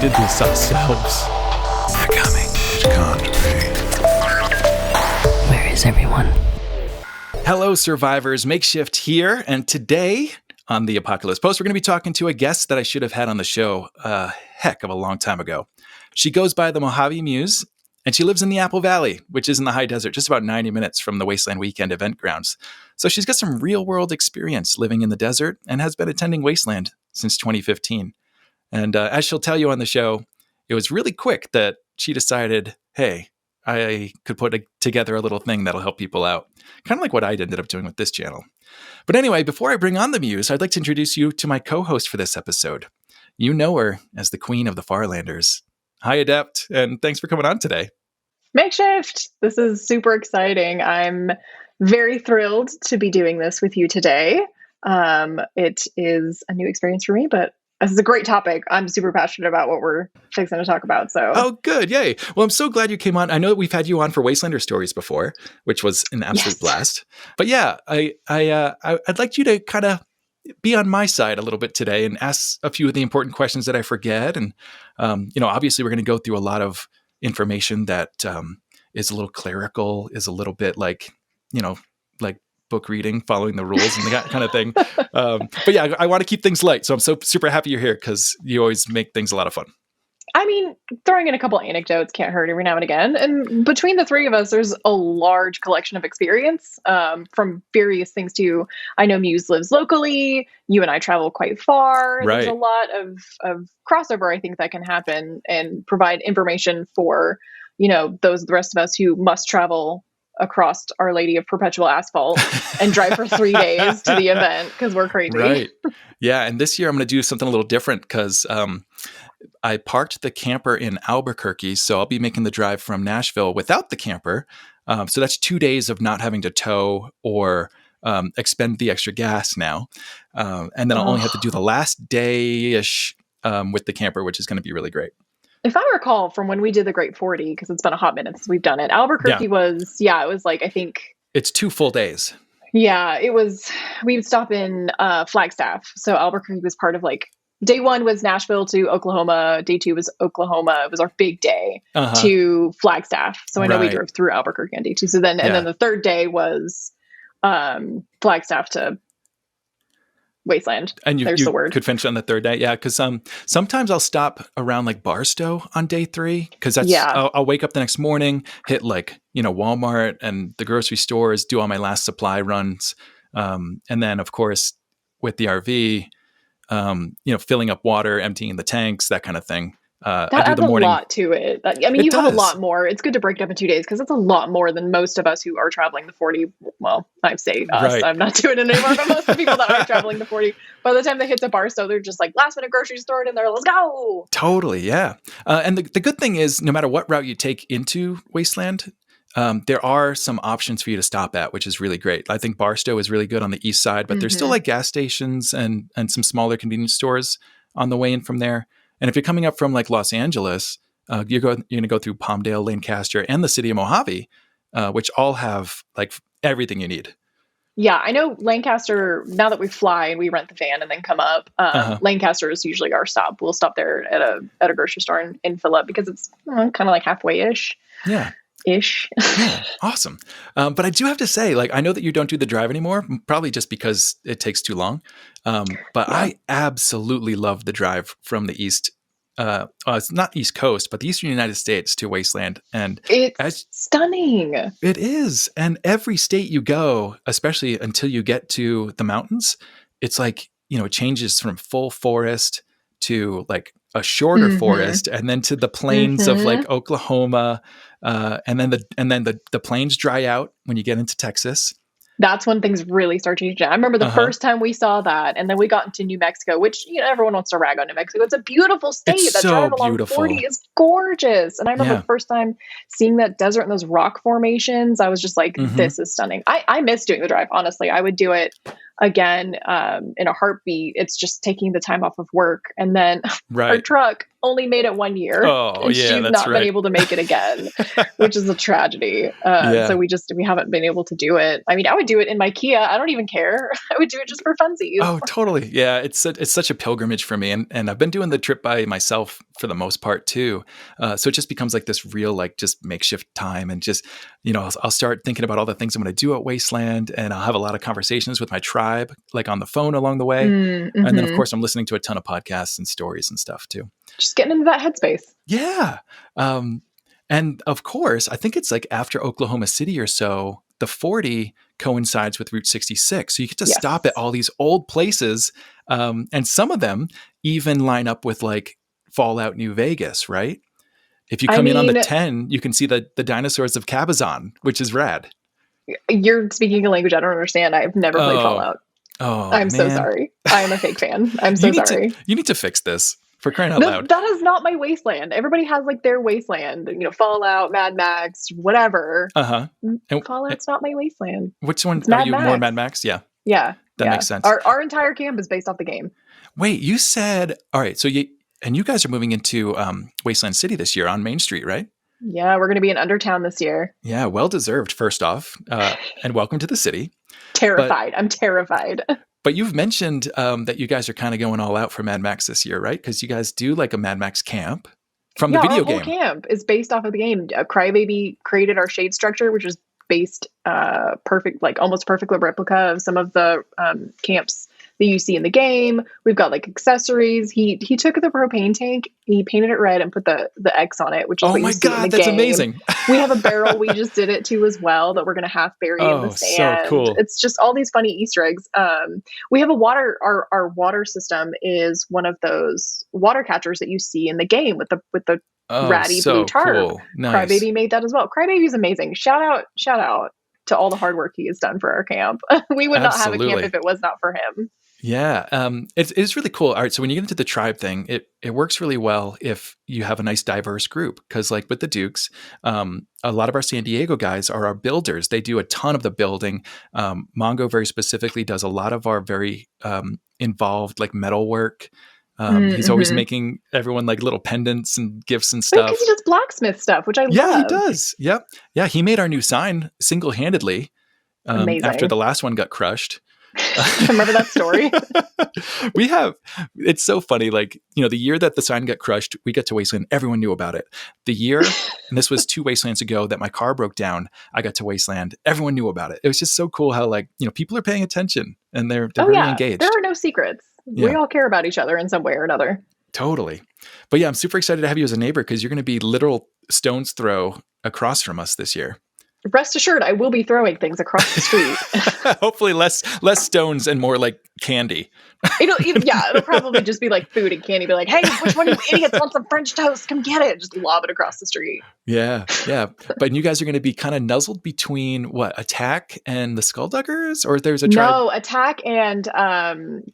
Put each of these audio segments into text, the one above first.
did this ourselves. They're coming. It can't be. Where is everyone? Hello, survivors. Makeshift here, and today on the Apocalypse Post, we're going to be talking to a guest that I should have had on the show a heck of a long time ago. She goes by the Mojave Muse, and she lives in the Apple Valley, which is in the high desert, just about 90 minutes from the Wasteland Weekend event grounds. So she's got some real-world experience living in the desert and has been attending Wasteland since 2015. And as she'll tell you on the show, it was really quick that she decided, hey, I could put together a little thing that'll help people out. Kind of like what I ended up doing with this channel. But anyway, before I bring on the Muse, I'd like to introduce you to my co-host for this episode. You know her as the Queen of the Farlanders. Hi, Adept, and thanks for coming on today. Makeshift! This is super exciting. I'm very thrilled to be doing this with you today. It is a new experience for me, but this is a great topic. I'm super passionate about what we're fixing to talk about. So, oh, good. Yay. Well, I'm so glad you came on. I know that we've had you on for Wastelander Stories before, which was an absolute blast. But yeah, I'd like you to kind of be on my side a little bit today and ask a few of the important questions that I forget. And, obviously we're going to go through a lot of information that is a little clerical, is a little bit like book reading, following the rules and that kind of thing. But yeah, I want to keep things light. So I'm so super happy you're here because you always make things a lot of fun. I mean, throwing in a couple anecdotes can't hurt every now and again. And between the three of us, there's a large collection of experience from various things to, I know Muse lives locally. You and I travel quite far. Right. There's a lot of crossover, I think, that can happen and provide information for, the rest of us who must travel across Our Lady of Perpetual Asphalt and drive for 3 days to the event because we're crazy. Right. Yeah. And this year I'm going to do something a little different because I parked the camper in Albuquerque. So I'll be making the drive from Nashville without the camper. So that's 2 days of not having to tow or expend the extra gas now. And then I'll only have to do the last day-ish with the camper, which is going to be really great. If I recall from when we did the Great 40, because it's been a hot minute since we've done it, Albuquerque was like, I think... It's 2 full days. Yeah, it was, we would stop in Flagstaff. So Albuquerque was part of day 1 was Nashville to Oklahoma. Day 2 was Oklahoma. It was our big day to Flagstaff. So I know we drove through Albuquerque on day 2. So then, and then the third day was Flagstaff to Wasteland. And you the word. Could finish on the third day. Yeah. Cause sometimes I'll stop around Barstow on day 3. Cause that's, I'll wake up the next morning, hit Walmart and the grocery stores, do all my last supply runs. And then of course with the RV, filling up water, emptying the tanks, that kind of thing. That adds a lot to it. You have a lot more. It's good to break it up in 2 days because it's a lot more than most of us who are traveling the 40. Well, I say us. Right. I'm not doing it anymore, but most of the people that are traveling the 40, by the time they hit the Barstow, they're just last minute grocery store and they're let's go. Totally, yeah. And the good thing is, no matter what route you take into Wasteland, there are some options for you to stop at, which is really great. I think Barstow is really good on the east side, but there's still gas stations and some smaller convenience stores on the way in from there. And if you're coming up from Los Angeles, you're going to go through Palmdale, Lancaster, and the city of Mojave, which all have everything you need. Yeah, I know Lancaster, now that we fly and we rent the van and then come up, Lancaster is usually our stop. We'll stop there at a grocery store and fill up because it's kind of halfway-ish. Yeah. Ish. Yeah, awesome. But I do have to say, I know that you don't do the drive anymore, probably just because it takes too long. But I absolutely love the drive from the east. It's not East Coast, but the Eastern United States to Wasteland. And it's stunning. It is. And every state you go, especially until you get to the mountains, it's it changes from full forest to a shorter forest, and then to the plains of Oklahoma, and then the plains dry out when you get into Texas. That's when things really start changing. I remember the first time we saw that, and then we got into New Mexico, which everyone wants to rag on New Mexico. It's a beautiful state. It's that so drive along beautiful. 40 is gorgeous. And I remember the first time seeing that desert and those rock formations, I was just this is stunning. I miss doing the drive, honestly. I would do it again in a heartbeat. It's just taking the time off of work. And then our truck only made it 1 year. Oh, and yeah, she's that's not right. been able to make it again, which is a tragedy. So we haven't been able to do it. I mean, I would do it in my Kia. I don't even care. I would do it just for funsies. Oh, totally. Yeah, it's such a pilgrimage for me, and I've been doing the trip by myself for the most part too. So it just becomes like this real like just makeshift time, and just I'll start thinking about all the things I'm going to do at Wasteland, and I'll have a lot of conversations with my tribe like on the phone along the way, Mm-hmm. and then of course I'm listening to a ton of podcasts and stories and stuff too. Just getting into that headspace. Yeah, and of course I think it's like after Oklahoma City or so, the 40 coincides with Route 66. So you get to stop at all these old places. And some of them even line up with like Fallout New Vegas, right? If you come in on the 10, you can see the dinosaurs of Cabazon, which is rad. You're speaking a language I don't understand. I've never played Fallout. Oh, I'm so sorry. I am a fake fan. I'm so sorry. You need to fix this. For crying out loud. That is not my Wasteland. Everybody has like their Wasteland, Fallout, Mad Max, whatever. Fallout's not my Wasteland. Which one are you? More Mad Max? Yeah. Yeah. That makes sense. Our entire camp is based off the game. Wait, you said, all right. So you guys are moving into Wasteland City this year on Main Street, right? Yeah. We're going to be in Undertown this year. Yeah. Well deserved, first off. And welcome to the city. Terrified. I'm terrified. But you've mentioned that you guys are kind of going all out for Mad Max this year, right? Because you guys do like a Mad Max camp from the video game. Our whole camp is based off of the game. Crybaby created our shade structure, which is based perfect, like almost perfect replica of some of the camps that you see in the game. We've got like accessories. He took the propane tank, he painted it red and put the X on it, which is what you see in the game. That's amazing. We have a barrel we just did it to as well that we're going to half bury in the sand. So cool. It's just all these funny Easter eggs. We have a our water system is one of those water catchers that you see in the game with the ratty blue tarp. Cool. Nice. Crybaby made that as well. Crybaby's amazing. Shout out to all the hard work he has done for our camp. We would not have a camp if it was not for him. Yeah, it's really cool. All right, so when you get into the tribe thing, it works really well if you have a nice diverse group, because like with the Dukes, a lot of our San Diego guys are our builders. They do a ton of the building. Mongo very specifically does a lot of our very involved like metal work. He's always making everyone like little pendants and gifts and stuff. Because he does blacksmith stuff, which I love. Yeah, he does. Yep. Yeah, he made our new sign single-handedly after the last one got crushed. Remember that story? It's so funny. Like, the year that the sign got crushed, we got to Wasteland. Everyone knew about it. The year, and this was 2 Wastelands ago, that my car broke down, I got to Wasteland. Everyone knew about it. It was just so cool how like, people are paying attention and they're really engaged. There are no secrets. Yeah. We all care about each other in some way or another. Totally. But yeah, I'm super excited to have you as a neighbor because you're going to be literal stone's throw across from us this year. Rest assured, I will be throwing things across the street. Hopefully less stones and more like candy. It'll probably just be like food and candy. Be like, hey, which one of you idiots wants some French toast? Come get it. Just lob it across the street. Yeah. But you guys are going to be kind of nuzzled between what, Attack and the Skullduggers? Or there's a tribe? No, Attack and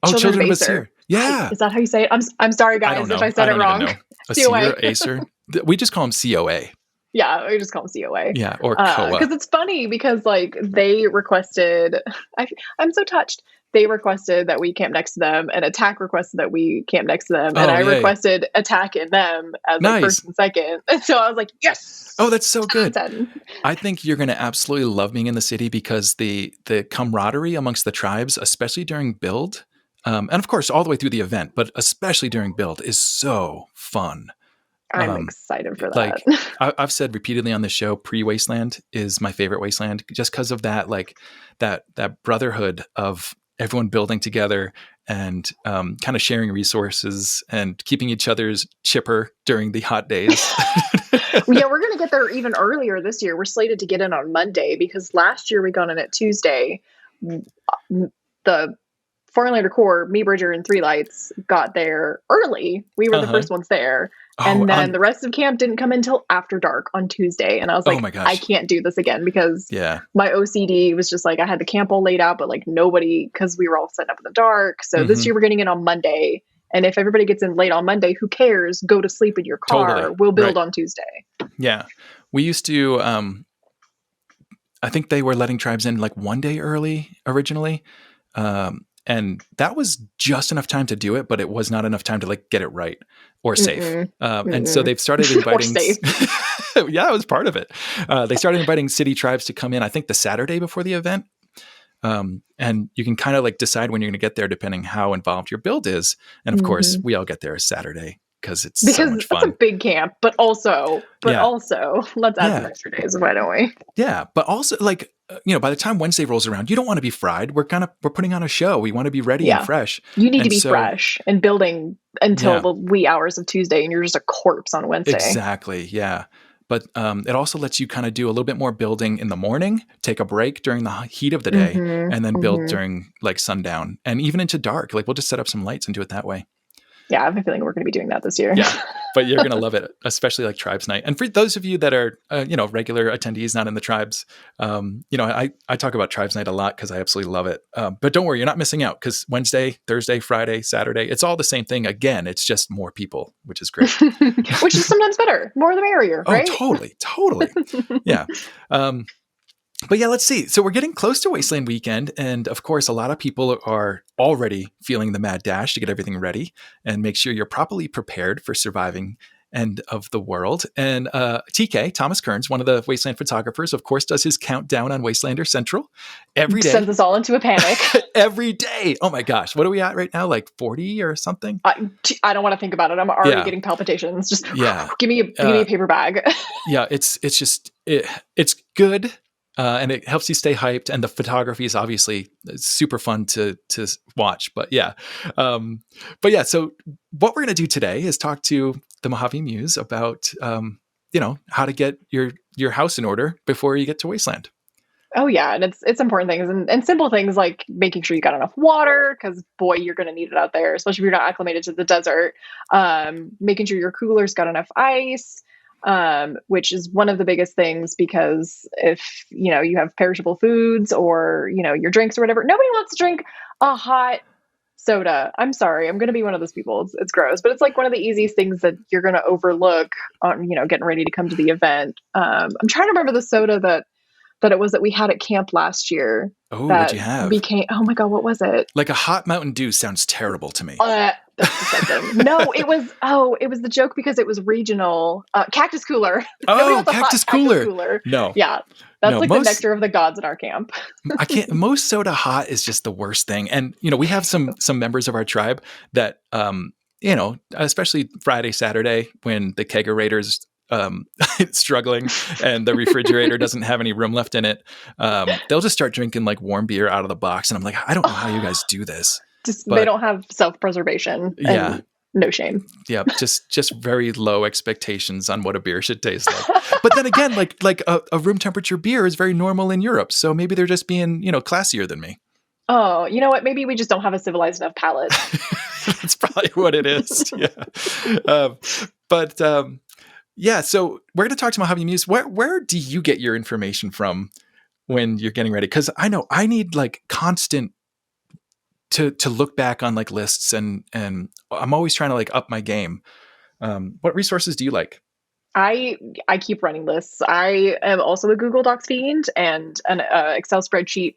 Children of Aesir. Yeah. Is that how you say it? I'm sorry, guys, if I said it wrong. Aesir, Acer. We just call them COA. Yeah, we just call them COA. Yeah, or COA. Because it's funny because like they requested, I'm so touched. They requested that we camp next to them, and Attack requested that we camp next to them, and I requested Attack and them as like first and second. And so I was like, yes. Oh, that's so good. I think you're going to absolutely love being in the city because the camaraderie amongst the tribes, especially during build, and of course all the way through the event, but especially during build, is so fun. I'm excited for that. Like I've said repeatedly on the show, pre-Wasteland is my favorite Wasteland just because of that, like that brotherhood of everyone building together and kind of sharing resources and keeping each other's chipper during the hot days. Yeah, we're going to get there even earlier this year. We're slated to get in on Monday because last year we got in at Tuesday. The Farlander Corps, me, Bridger, and Three Lights got there early. We were the first ones there. And then the rest of camp didn't come until after dark on Tuesday. And I was like, oh my gosh, I can't do this again because my OCD was just like, I had the camp all laid out, but like nobody, because we were all setting up in the dark. So this year we're getting in on Monday. And if everybody gets in late on Monday, who cares? Go to sleep in your car. Totally. We'll build on Tuesday. Yeah. We used to, I think they were letting tribes in like one day early originally. And that was just enough time to do it, but it was not enough time to like get it right or safe. And so they've started inviting, yeah, it was part of it. They started inviting city tribes to come in, I think the Saturday before the event. And you can kind of like decide when you're going to get there, depending how involved your build is. And of course we all get there Saturday because it's so much fun. It's a big camp, but also let's add some extra days. Why don't we? Yeah. But also like, by the time Wednesday rolls around, you don't want to be fried. We're putting on a show. We want to be ready and fresh. You need to be fresh and building until the wee hours of Tuesday, and you're just a corpse on Wednesday. Exactly. Yeah. But it also lets you kind of do a little bit more building in the morning, take a break during the heat of the day, and then build during like sundown and even into dark. Like we'll just set up some lights and do it that way. Yeah, I have a feeling we're going to be doing that this year. Yeah, but you're going to love it, especially like Tribes Night. And for those of you that are, regular attendees, not in the tribes, I talk about Tribes Night a lot because I absolutely love it. But don't worry, you're not missing out because Wednesday, Thursday, Friday, Saturday, it's all the same thing. Again, it's just more people, which is great. Which is sometimes better. More the merrier, right? Oh, totally. Yeah. But yeah, let's see. So we're getting close to Wasteland Weekend. And of course, a lot of people are already feeling the mad dash to get everything ready and make sure you're properly prepared for surviving end of the world. And TK, Thomas Kearns, one of the Wasteland photographers, of course, does his countdown on Wastelander Central every day. Sends us all into a panic. Every day. Oh my gosh. What are we at right now? Like 40 or something? I don't want to think about it. I'm already getting palpitations. Just give me a paper bag. Yeah, it's good. And it helps you stay hyped. And the photography is obviously super fun to watch. But yeah. So what we're going to do today is talk to the Mojave Muse about, how to get your house in order before you get to Wasteland. Oh yeah. And it's important things and simple things like making sure you got enough water because boy, you're going to need it out there, especially if you're not acclimated to the desert. Making sure your cooler's got enough ice. Which is one of the biggest things because if, you have perishable foods or, your drinks or whatever, nobody wants to drink a hot soda. I'm sorry. I'm going to be one of those people. It's gross, but it's like one of the easiest things that you're going to overlook on, getting ready to come to the event. I'm trying to remember the soda that it was that we had at camp last year. Oh, what'd you have? Oh my God, what was it? Like a hot Mountain Dew sounds terrible to me. That's disgusting. No, it was the joke because it was regional. Cactus Cooler. Oh, Cactus Cooler. No. Yeah. That's the nectar of the gods in our camp. Most soda hot is just the worst thing. And, we have some members of our tribe that, especially Friday, Saturday, when the kegerators struggling and the refrigerator doesn't have any room left in it, they'll just start drinking like warm beer out of the box. And I'm like, I don't know how you guys do this. They don't have self-preservation. Yeah. No shame. Yeah. Just very low expectations on what a beer should taste like. But then again, like a room temperature beer is very normal in Europe. So maybe they're just being, classier than me. Oh, you know what? Maybe we just don't have a civilized enough palate. That's probably what it is. Yeah. Yeah, so we're going to talk to Mojave Muse. Where do you get your information from when you're getting ready? Because I know I need like constant to look back on like lists and I'm always trying to like up my game. What resources do you like? I keep running lists. I am also a Google Docs fiend and an Excel spreadsheet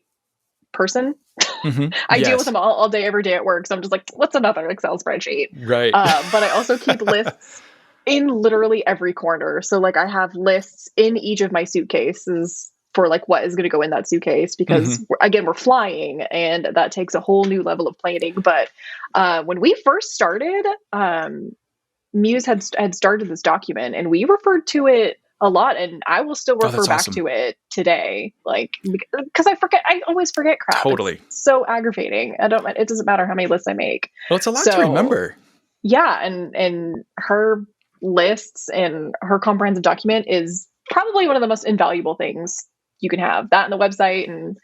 person. Mm-hmm. I deal with them all day, every day at work. So I'm just like, what's another Excel spreadsheet? Right. But I also keep lists in literally every corner. So like I have lists in each of my suitcases for like what is going to go in that suitcase because again, we're flying and that takes a whole new level of planning. But when we first started, Muse had started this document and we referred to it a lot and I will still refer back to it today. Like, because I always forget crap. Totally. It's so aggravating. It doesn't matter how many lists I make. Well, it's a lot to remember. Yeah. And her lists and her comprehensive document is probably one of the most invaluable things you can have. That and the website and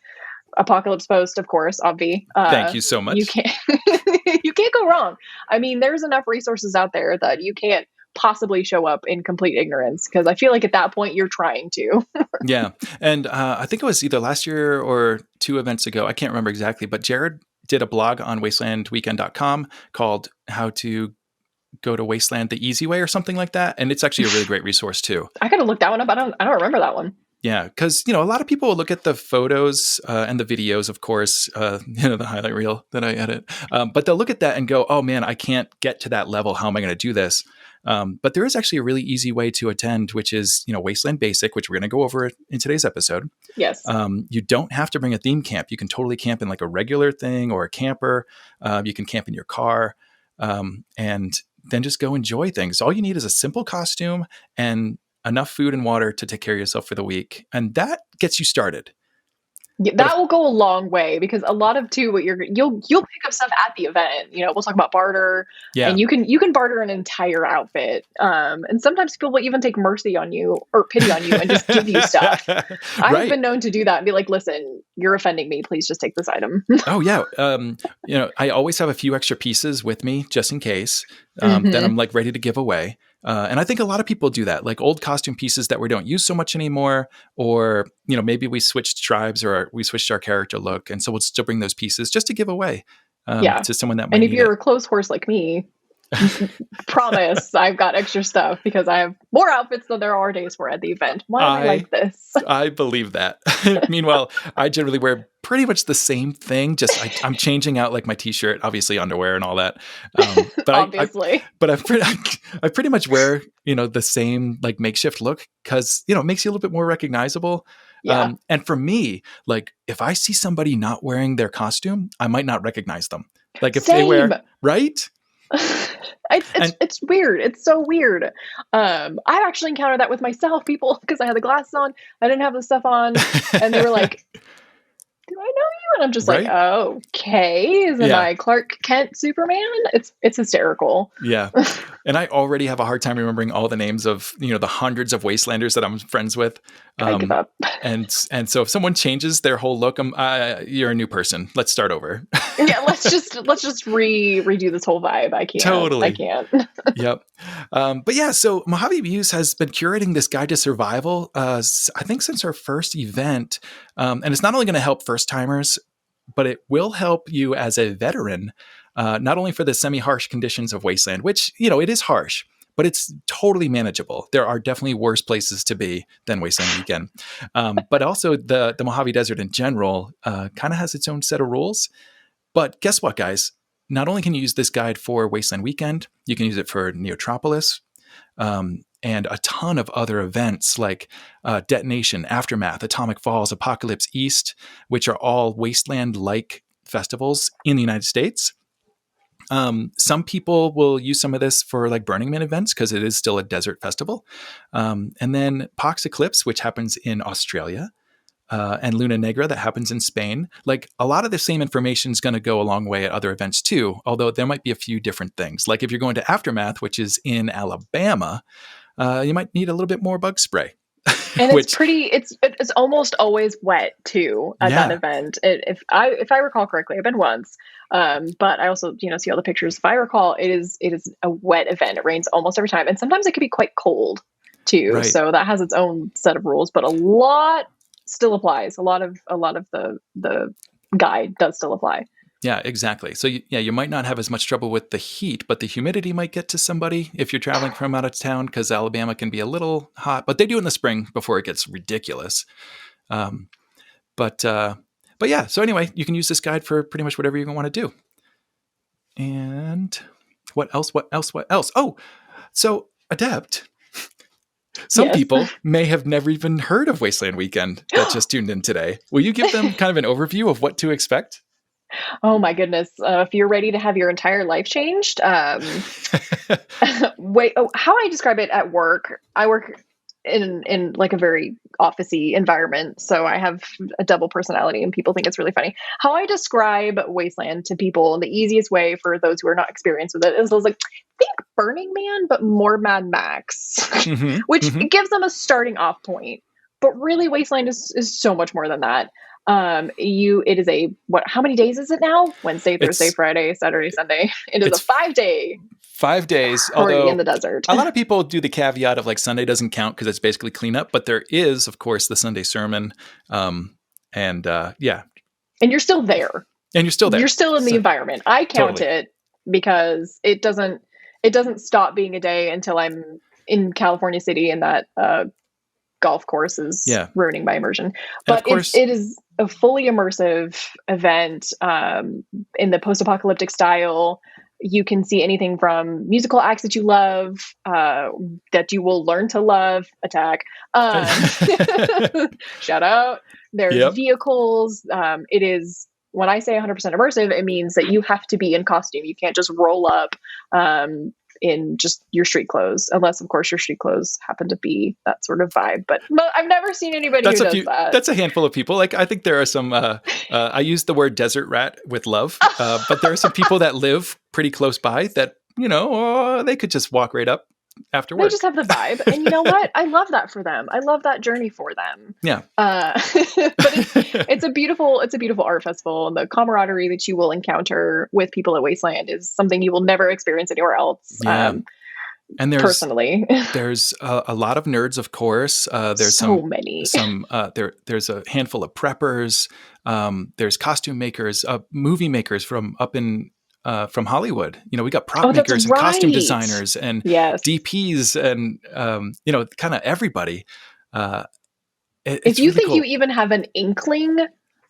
Apocalypse Post, of course, obvi. Thank you so much. You can't go wrong. I mean, there's enough resources out there that you can't possibly show up in complete ignorance because I feel like at that point you're trying to. Yeah. And I think it was either last year or 2 events ago. I can't remember exactly, but Jared did a blog on wastelandweekend.com called How to Go to Wasteland the Easy Way or something like that. And it's actually a really great resource too. I gotta look that one up. I don't remember that one. Yeah, because a lot of people will look at the photos and the videos, of course, the highlight reel that I edit, but they'll look at that and go, "Oh man, I can't get to that level. How am I going to do this?" But there is actually a really easy way to attend, which is Wasteland Basic, which we're going to go over in today's episode. Yes. You don't have to bring a theme camp. You can totally camp in like a regular thing or a camper. You can camp in your car, and then just go enjoy things. All you need is a simple costume and enough food and water to take care of yourself for the week. And that gets you started. Yeah, that will go a long way, because a lot of what you'll pick up stuff at the event. We'll talk about barter, and you can barter an entire outfit. And sometimes people will even take mercy on you or pity on you and just give you stuff. I've been known to do that and be like, "Listen, you're offending me. Please just take this item." Oh yeah. I always have a few extra pieces with me just in case that I'm like ready to give away. And I think a lot of people do that, like old costume pieces that we don't use so much anymore, or, maybe we switched tribes or we switched our character look. And so we'll still bring those pieces just to give away to someone that might need it. And if you're a clothes horse like me, promise I've got extra stuff because I have more outfits than there are days for at the event. Why am I like this? I believe that. Meanwhile, I generally wear pretty much the same thing. Just I'm changing out like my t-shirt, obviously underwear and all that. But obviously, I pretty much wear the same like makeshift look because it makes you a little bit more recognizable. Yeah. And for me, like if I see somebody not wearing their costume, I might not recognize them. Like if they wear right. It's weird. It's so weird. I've actually encountered that with myself. People, because I had the glasses on, I didn't have the stuff on, and they were like, "Do I know you?" And I'm just like, "Okay, isn't I Clark Kent Superman?" It's hysterical. Yeah, and I already have a hard time remembering all the names of the hundreds of Wastelanders that I'm friends with. I give up. And so if someone changes their whole look, you're a new person. Let's start over. Yeah, let's just redo this whole vibe. I can't. Totally. I can't. Yep. But yeah, so Mojave Muse has been curating this guide to survival, I think since our first event. And it's not only going to help first timers, but it will help you as a veteran, not only for the semi-harsh conditions of Wasteland, which, it is harsh, but it's totally manageable. There are definitely worse places to be than Wasteland Weekend. But also the Mojave Desert in general kind of has its own set of rules. But guess what, guys? Not only can you use this guide for Wasteland Weekend, you can use it for Neotropolis and a ton of other events like Detonation, Aftermath, Atomic Falls, Apocalypse East, which are all Wasteland-like festivals in the United States. Some people will use some of this for like Burning Man events because it is still a desert festival. And then Pox Eclipse, which happens in Australia. And Luna Negra that happens in Spain. Like a lot of the same information is going to go a long way at other events too, although there might be a few different things. Like if you're going to Aftermath, which is in Alabama, you might need a little bit more bug spray. And it's almost always wet too at that event. If I recall correctly, I've been once, but I also see all the pictures. If I recall, it is a wet event. It rains almost every time, and sometimes it can be quite cold too. Right. So that has its own set of rules, but a lot still applies. A lot of the guide does still apply. Yeah, exactly. So you might not have as much trouble with the heat, but the humidity might get to somebody if you're traveling from out of town because Alabama can be a little hot, but they do in the spring before it gets ridiculous. But yeah, so anyway, you can use this guide for pretty much whatever you want to do. And what else? Oh, so Adept. Some people may have never even heard of Wasteland Weekend that just tuned in today. Will you give them kind of an overview of what to expect? Oh my goodness. If you're ready to have your entire life changed, how I describe it at work, I work in like a very office-y environment. So I have a double personality and people think it's really funny. How I describe Wasteland to people in the easiest way for those who are not experienced with it is like, think Burning Man, but more Mad Max, which gives them a starting off point. But really Wasteland is so much more than that. It is how many days is it now? Wednesday, Thursday, Friday, Saturday, Sunday. It is a 5-day. 5 days. Although in the desert. A lot of people do the caveat of like Sunday doesn't count because it's basically cleanup, but there is, of course, the Sunday sermon. And you're still there. You're still in the environment. I count it because it doesn't stop being a day until I'm in California City in that golf course is ruining my immersion. But course, it is a fully immersive event in the post-apocalyptic style. You can see anything from musical acts that you love, that you will learn to love. Attack. Shout out. There's vehicles. It is, when I say 100% immersive, it means that you have to be in costume. You can't just roll up in just your street clothes, unless, of course, your street clothes happen to be that sort of vibe. But I've never seen anybody who does that. That's a handful of people. Like, I think there are some, I use the word desert rat with love, but there are some people that live pretty close by that, they could just walk right up after work. They just have the vibe. And you know what? I love that for them. I love that journey for them. Yeah. But it's a beautiful art festival. And the camaraderie that you will encounter with people at Wasteland is something you will never experience anywhere else. Yeah. And there's personally, there's a lot of nerds, of course. There's so many. There's a handful of preppers. There's costume makers, movie makers from up in from Hollywood. We got prop makers and costume designers and DPs and kind of everybody. If you think you even have an inkling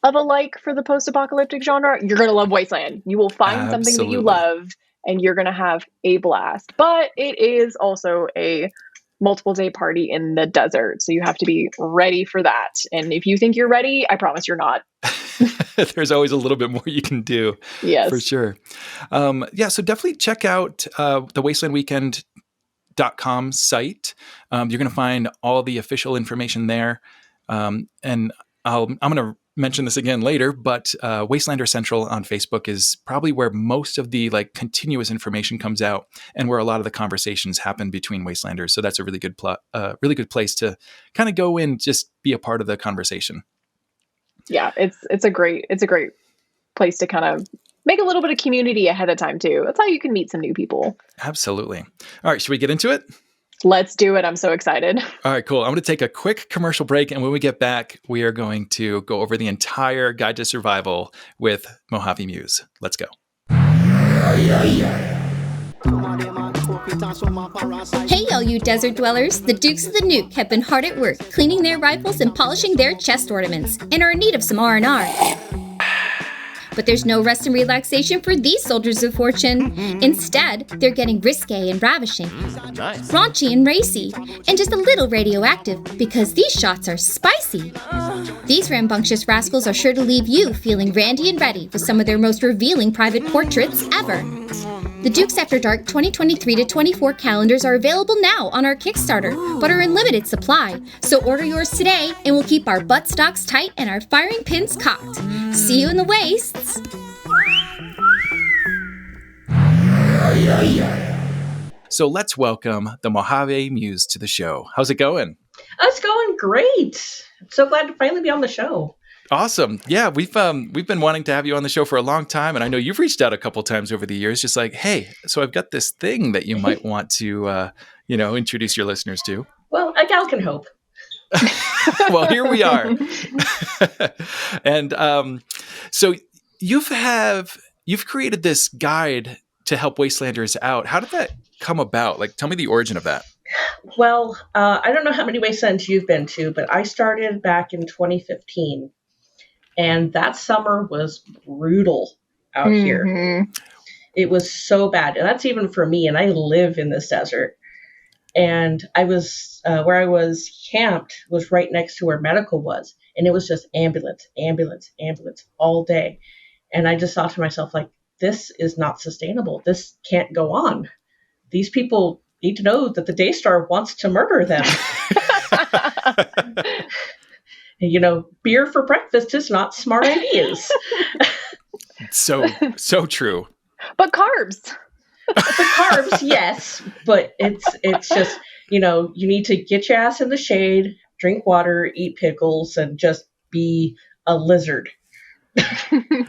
of a like for the post-apocalyptic genre, you're going to love Wasteland. You will find something that you love, and you're going to have a blast. But it is also a multiple day party in the desert, so you have to be ready for that. And if you think you're ready, I promise you're not. There's always a little bit more you can do. Yes. For sure. So definitely check out the wastelandweekend.com site. You're going to find all the official information there. And I'm going to mention this again later, but Wastelander Central on Facebook is probably where most of the continuous information comes out and where a lot of the conversations happen between Wastelanders. So that's a really good place to kind of go in, just be a part of the conversation. Yeah, it's a great place to kind of make a little bit of community ahead of time too. That's how you can meet some new people. Absolutely. All right, should we get into it? Let's do it. I'm so excited. All right, cool. I'm going to take a quick commercial break, and when we get back, we are going to go over the entire Guide to Survival with Mojave Muse. Let's go. Hey, all you desert dwellers! The Dukes of the Nuke have been hard at work cleaning their rifles and polishing their chest ornaments, and are in need of some R&R. But there's no rest and relaxation for these soldiers of fortune. Instead, they're getting risque and ravishing, raunchy and racy, and just a little radioactive, because these shots are spicy. These rambunctious rascals are sure to leave you feeling randy and ready with some of their most revealing private portraits ever. The Dukes After Dark 2023-24 calendars are available now on our Kickstarter, but are in limited supply. So order yours today, and we'll keep our buttstocks tight and our firing pins cocked. See you in the wastes! So let's welcome the Mojave Muse to the show. How's it going? It's going great. I'm so glad to finally be on the show. Awesome. Yeah, we've been wanting to have you on the show for a long time, and I know you've reached out a couple times over the years, just like, hey, so I've got this thing that you might want to, introduce your listeners to. Well, a gal can hope. Well, here we are. And so you've created this guide to help Wastelanders out. How did that come about? Tell me the origin of that. Well, I don't know how many Wastelands you've been to, but I started back in 2015. And that summer was brutal out here. It was so bad. And that's even for me. And I live in this desert. And I was, where I was camped was right next to where medical was. And it was just ambulance all day. And I just thought to myself, this is not sustainable. This can't go on. These people need to know that the Daystar wants to murder them. Beer for breakfast is not smart ideas. So true. But carbs. Yes. But it's just, you need to get your ass in the shade, drink water, eat pickles, and just be a lizard.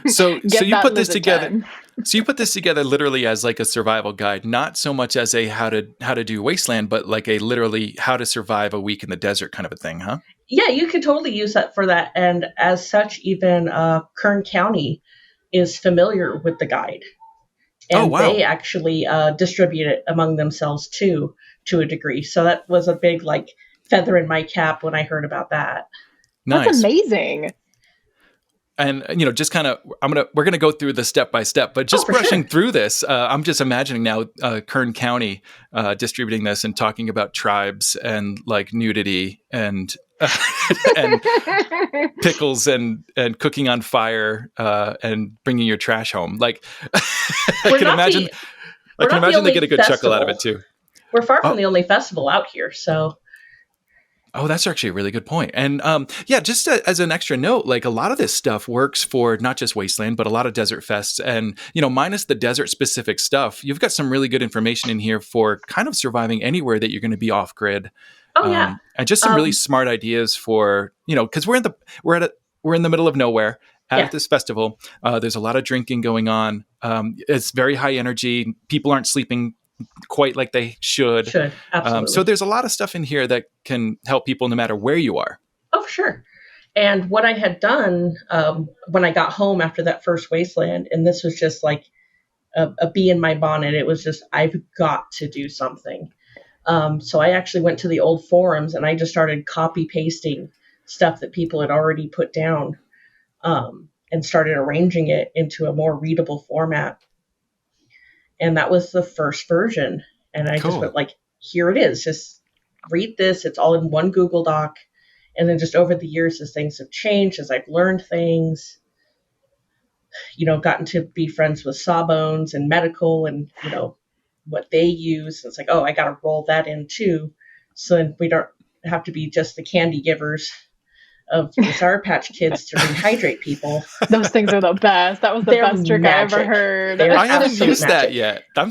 So you put this together. Time. So you put this together literally as a survival guide, not so much as a how to do Wasteland, but a literally how to survive a week in the desert kind of a thing, huh? Yeah, you could totally use that for that. And as such, even Kern County is familiar with the guide. And they actually distribute it among themselves too, to a degree. So that was a big feather in my cap when I heard about that. Nice. That's amazing. And, just kind of, we're going to go through the step by step, but just brushing through this, I'm just imagining now Kern County distributing this and talking about tribes and like nudity and and pickles and cooking on fire and bringing your trash home. Like, I can imagine they get a good chuckle out of it too. We're far from the only festival out here, so. Oh, that's actually a really good point. And just as an extra note, like a lot of this stuff works for not just Wasteland, but a lot of desert fests. And, minus the desert specific stuff, you've got some really good information in here for kind of surviving anywhere that you're going to be off grid. Oh, yeah. And just some really smart ideas for, because we're in the middle of nowhere at this festival. There's a lot of drinking going on. It's very high energy. People aren't sleeping quite like they should. Absolutely. So there's a lot of stuff in here that can help people no matter where you are. Oh, for sure. And what I had done when I got home after that first Wasteland, and this was just like a bee in my bonnet, it was just, I've got to do something. So I actually went to the old forums and I just started copy pasting stuff that people had already put down and started arranging it into a more readable format. And that was the first version. And I just went like, here it is. Just read this. It's all in one Google Doc. And then just over the years, as things have changed, as I've learned things, gotten to be friends with Sawbones and Medical and, what they use. It's like, oh, I got to roll that in too. So then we don't have to be just the candy givers of the Sour Patch Kids to rehydrate people. Those things are the best. That was the best trick I ever heard. I haven't used that yet. I'm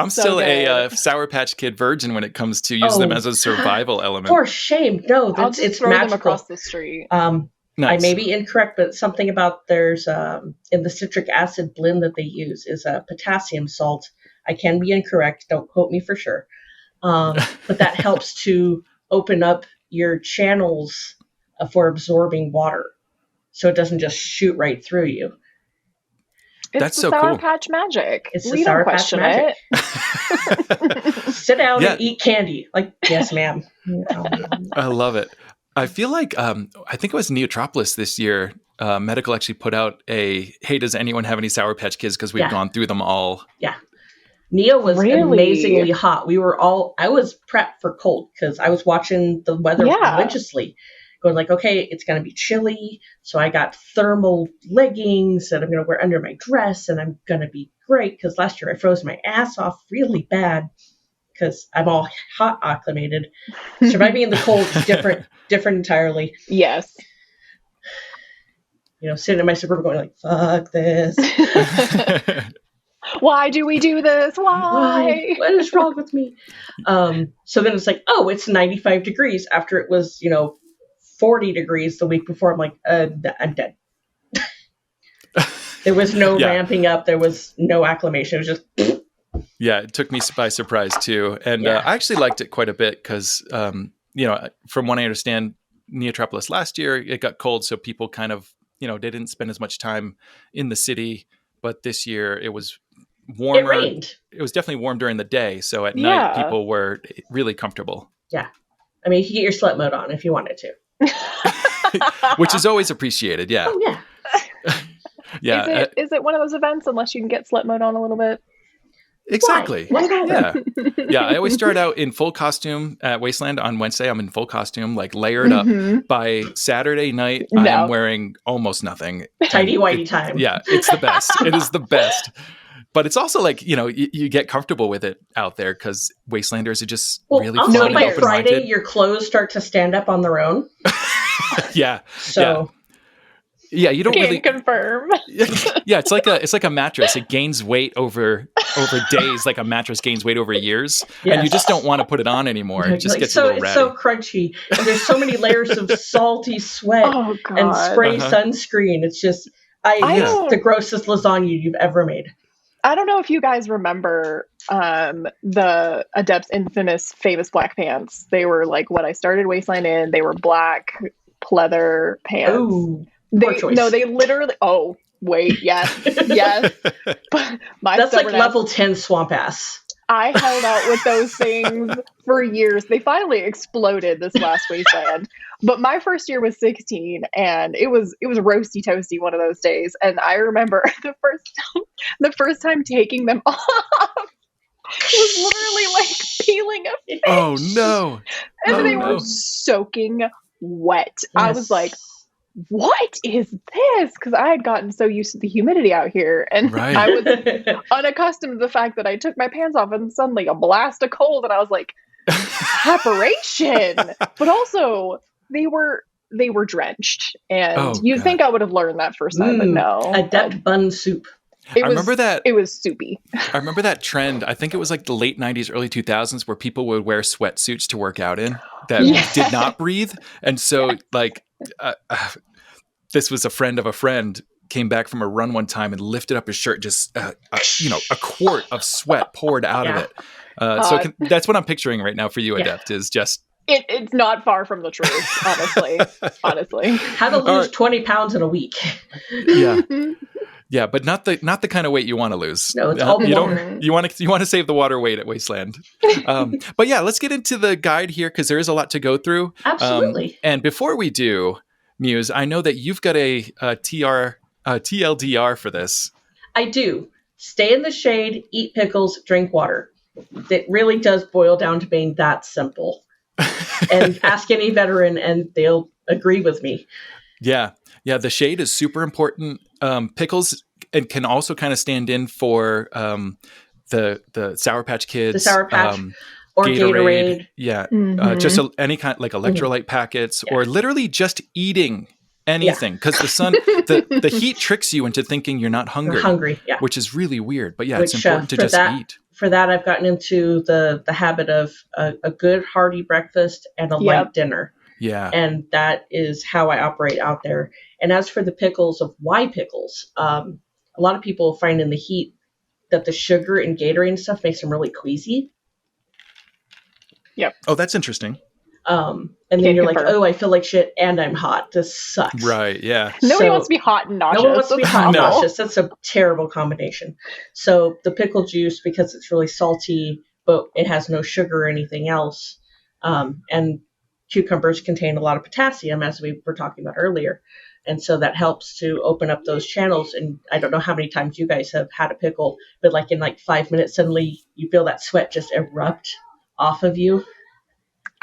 still a Sour Patch Kid virgin when it comes to use them as a survival element. For shame. No, it's throw magical. Them across the street. Nice. I may be incorrect, but something about there's in the citric acid blend that they use is a potassium salt. I can be incorrect. Don't quote me for sure. But that helps to open up your channels for absorbing water, so it doesn't just shoot right through you. That's so Sour cool. Patch magic. It's we the Sour don't Patch question magic. it. Sit down and eat candy. Like, yes, ma'am. I love it. I feel like I think it was Neotropolis this year. Medical actually put out hey, does anyone have any Sour Patch Kids? Because we've gone through them all. Yeah. Neo was amazingly hot. I was prepped for cold because I was watching the weather religiously. Going like, okay, it's going to be chilly. So I got thermal leggings that I'm going to wear under my dress and I'm going to be great. Because last year I froze my ass off really bad because I'm all hot acclimated. Surviving in the cold is different entirely. Yes. Sitting in my Suburban going like, fuck this. Why do we do this? Why? What is wrong with me? So then it's like, oh, it's 95 degrees after it was, 40 degrees the week before. I'm like, I'm dead. There was no ramping up. There was no acclimation. It was just. Yeah, it took me by surprise too. And I actually liked it quite a bit because, from what I understand, Neotropolis last year, it got cold. So people kind of, they didn't spend as much time in the city. But this year it was warmer. It rained. It was definitely warm during the day. So at night, people were really comfortable. Yeah. I mean, you could get your slut mode on if you wanted to. Which is always appreciated. Yeah. Oh, yeah. Yeah. Is it one of those events unless you can get slut mode on a little bit? Exactly. Why not? Yeah. Yeah. I always start out in full costume at Wasteland on Wednesday. I'm in full costume, like layered up. By Saturday night, I'm wearing almost nothing. Tidy whitey time. Yeah. It's the best. It is the best. But it's also like, you get comfortable with it out there because Wastelanders are just really fun and also by open-minded. Friday, your clothes start to stand up on their own. Yeah. So. Yeah, you don't really confirm. Yeah, it's like a mattress. It gains weight over days, like a mattress gains weight over years, and you just don't want to put it on anymore. It just gets a little ratty. It's so crunchy, and there's so many layers of salty sweat and spray sunscreen. It's just it's the grossest lasagna you've ever made. I don't know if you guys remember the Adept's famous black pants. They were like what I started Wasteland in. They were black pleather pants. Ooh. They literally. Oh, wait, yes. But that's like level 10 swamp ass. I held out with those things for years. They finally exploded this last Wasteland. But my first year was 16, and it was roasty toasty one of those days. And I remember the first time taking them off was literally like peeling a fish. Oh no! And they were soaking wet. Yes. I was like, what is this? Because I had gotten so used to the humidity out here, and I was unaccustomed to the fact that I took my pants off and suddenly a blast of cold, and I was like, preparation. But also they were drenched, and you'd think I would have learned that first time, but no. Adept bun soup. I remember that. It was soupy. I remember that trend. I think it was like the late 90s, early 2000s, where people would wear sweatsuits to work out in that did not breathe. And so like this was a friend of a friend came back from a run one time and lifted up his shirt, just a quart of sweat poured out of it. That's what I'm picturing right now for you, Adept, is just. It's not far from the truth, honestly. How to lose 20 pounds in a week. Yeah. Yeah, but not the kind of weight you want to lose. No, it's all water. You want to save the water weight at Wasteland. But yeah, let's get into the guide here because there is a lot to go through. Absolutely. And before we do, Muse, I know that you've got a TLDR for this. I do. Stay in the shade, eat pickles, drink water. It really does boil down to being that simple. And ask any veteran and they'll agree with me. Yeah. Yeah, the shade is super important. Pickles and can also kind of stand in for the Sour Patch Kids. The Sour Patch or Gatorade. Yeah, just any kind like electrolyte packets or literally just eating anything because the sun, the heat tricks you into thinking you're not hungry. You're hungry, which is really weird. But it's important to just eat. For that, I've gotten into the habit of a good hearty breakfast and a light dinner. Yeah. And that is how I operate out there. And as for the pickles of why pickles, a lot of people find in the heat that the sugar and Gatorade and stuff makes them really queasy. Yep. Oh, that's interesting. And then you're like, oh, I feel like shit and I'm hot. This sucks. Right, yeah. Nobody wants to be hot and nauseous. No one wants to be hot and nauseous. That's a terrible combination. So the pickle juice, because it's really salty, but it has no sugar or anything else, and cucumbers contain a lot of potassium, as we were talking about earlier. And so that helps to open up those channels. And I don't know how many times you guys have had a pickle, but like in like 5 minutes, suddenly you feel that sweat just erupt off of you.